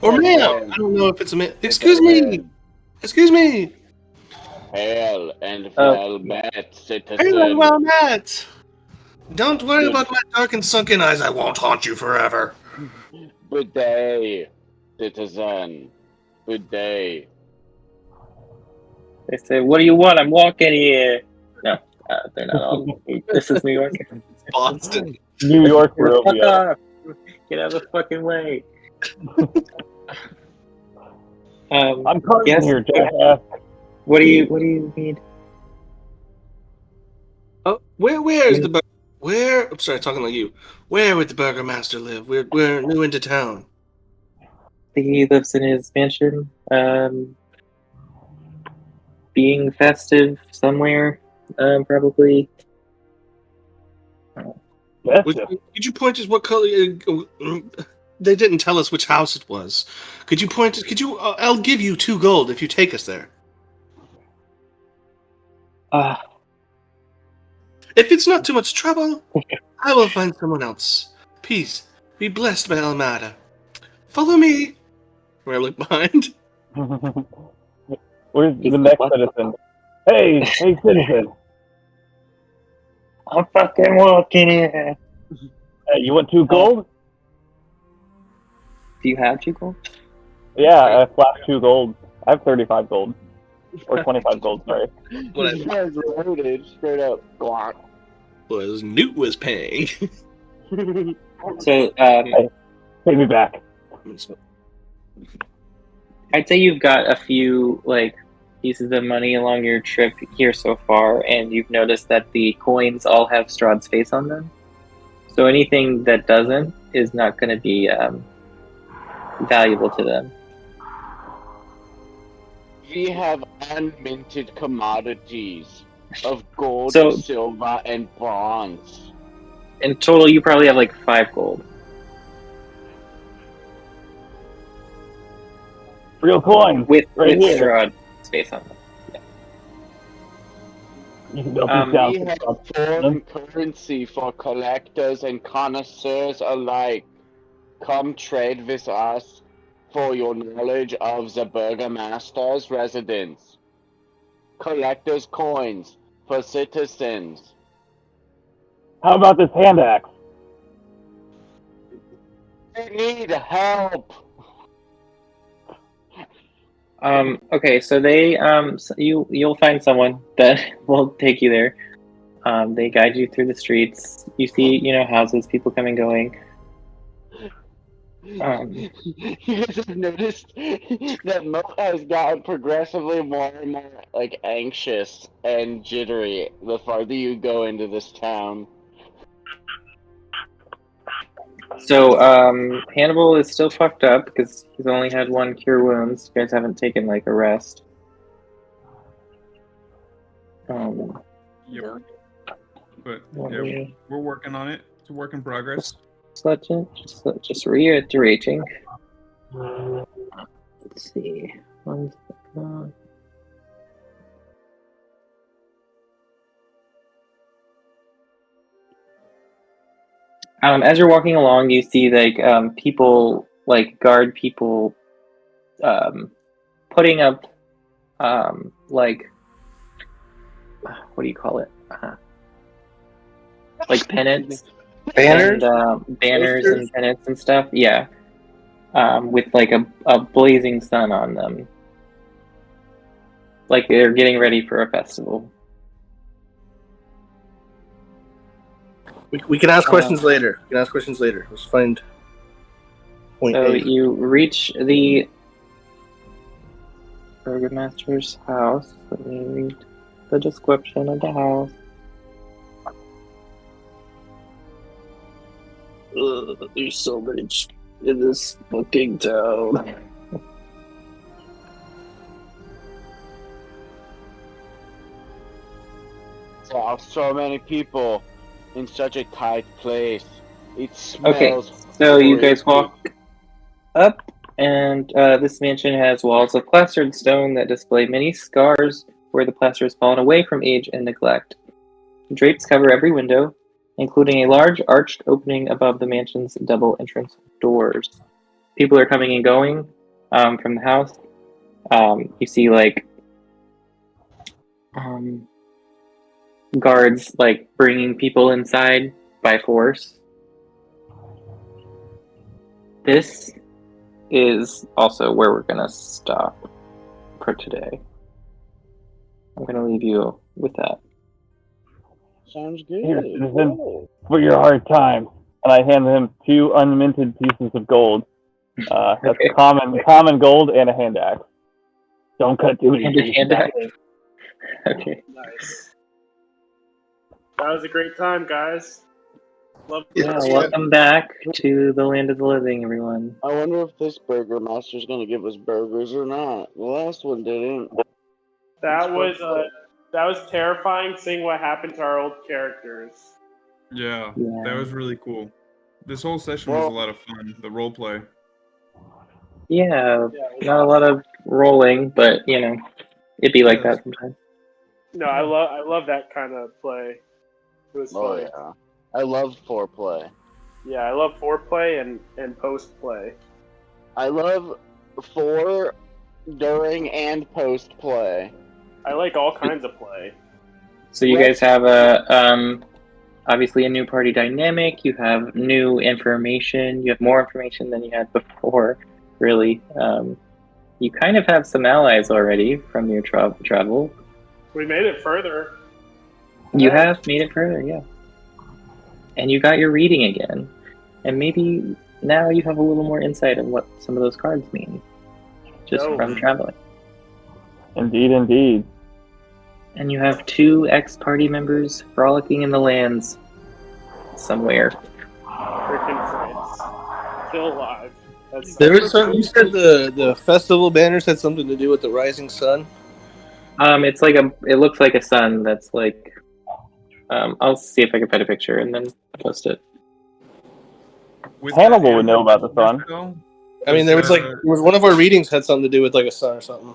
or ma'am. I don't know if it's a man. Excuse me. Excuse me. Hail and well met, citizen. Hey, well met. Don't worry about my dark and sunken eyes. I won't haunt you forever. Good day, citizen. Good day. They say, "What do you want? I'm walking here." No, they're not all. This is New York. Boston. New York, Fuck Barovia. off! Get out of the fucking way. I'm carting yes. here, jackass. What do you need? Oh, where's the where? I'm sorry, talking like you. Where would the burgomaster live? We're new into town. He lives in his mansion, being festive somewhere, probably. Could you point us what color? They didn't tell us which house it was. Could you point? Could you? I'll give you 2 gold if you take us there. If it's not too much trouble, I will find someone else. Peace. Be blessed by Almada. Follow me. Where I look behind. Where's the next citizen? Hey, citizen. I'm fucking walking here. Hey, you want 2 gold? Do you have 2 gold? Yeah, I flashed 2 gold. I have 35 gold. Or 25 gold, sorry. This guy's loaded, straight up. Glock. Was Newt was paying. So, Take me back. I'd say you've got a few pieces of money along your trip here so far, and you've noticed that the coins all have Strahd's face on them. So anything that doesn't is not going to be valuable to them. We have unminted commodities of gold, So- silver, and bronze. In total, you probably have like 5 gold. Real coins With right here. straw space on them. You can go Um, these down. We have for foreign currency for collectors and connoisseurs alike. Come trade with us for your knowledge of the Burgomaster's residence. Collectors' coins for citizens. How about this hand axe? We need help. Okay, so you'll find someone that will take you there. They guide you through the streets. You see, houses, people coming, going. You guys have noticed that Mo has gotten progressively more and more like anxious and jittery the farther you go into this town. So, Hannibal is still fucked up because he's only had 1 cure wounds. You guys haven't taken like a rest. Yep. But Let yeah, me- we're working on it. It's a work in progress. just reiterating. Let's see. 1 second. As you're walking along, you see like people, like guard people, putting up like what do you call it? Like pennants, Banners? and banners Posters? and pennants and stuff. Yeah, with like a blazing sun on them, like they're getting ready for a festival. We can ask questions later. We can ask questions later. Let's find point So A. you reach the Burgomaster's house. Let me read the description of the house. There's so much in this fucking town. There are so many people in such a tight place. It smells. So you guys horrific. walk up, and this mansion has walls of plastered stone that display many scars where the plaster has fallen away from age and neglect. Drapes cover every window, including a large arched opening above the mansion's double entrance doors. People are coming and going from the house. You see, like, guards, like, bringing people inside by force. This is also where we're going to stop for today. I'm going to leave you with that. Sounds good. Here, citizen, for your hard time. And I hand him 2 unminted pieces of gold. That's Okay. common gold and a hand axe. Don't cut too many And a trees. hand axe. Okay. Nice. That was a great time, guys. Love Yeah, welcome back to the land of the living, everyone. I wonder if this Burgomaster's gonna give us burgers or not. The last one didn't. that was terrifying seeing what happened to our old characters. Yeah, Yeah. that was really cool. This whole session was a lot of fun. The role play. Yeah, Yeah, it was not a lot of rolling, but it'd be like Yeah, that sometimes. No, I love that kind of play. It was Oh fun. yeah. I love foreplay. Yeah, I love foreplay and post play. I love fore, during, and post play. I like all kinds of play. So you What? guys have obviously a new party dynamic. You have new information. You have more information than you had before. Really, you kind of have some allies already from your travel. We made it further. You Yeah. have made it further, yeah. And you got your reading again. And maybe now you have a little more insight on what some of those cards mean. Just Oh. from traveling. Indeed, indeed. And you have 2 ex-party members frolicking in the lands somewhere. Freaking friends. Still alive. There was some. You said the festival banners had something to do with the rising sun. It's like it looks like a sun that's like, I'll see if I can find a picture and then post it. With Hannibal that would know about the sun. spell, I mean, there was one of our readings had something to do with like a sun or something.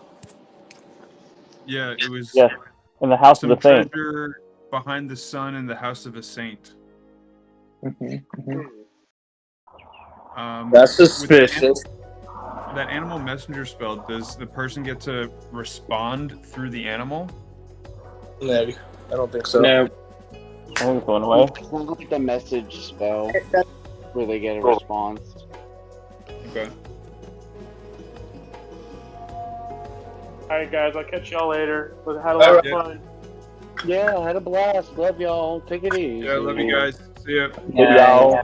yeah, it was Yes, in the house of some the saint. treasure behind the sun in the house of a saint. That's with suspicious. that animal messenger spell, does the person get to respond through the animal? No, I don't think so. No, I think it's going away. It's not like the message spell It does. where they get a response. Okay. Alright, guys, I'll catch y'all later. But had a lot of fun. Yeah, I had a blast. Love y'all. Take it easy. Yeah, love you guys. See ya. Maybe I'll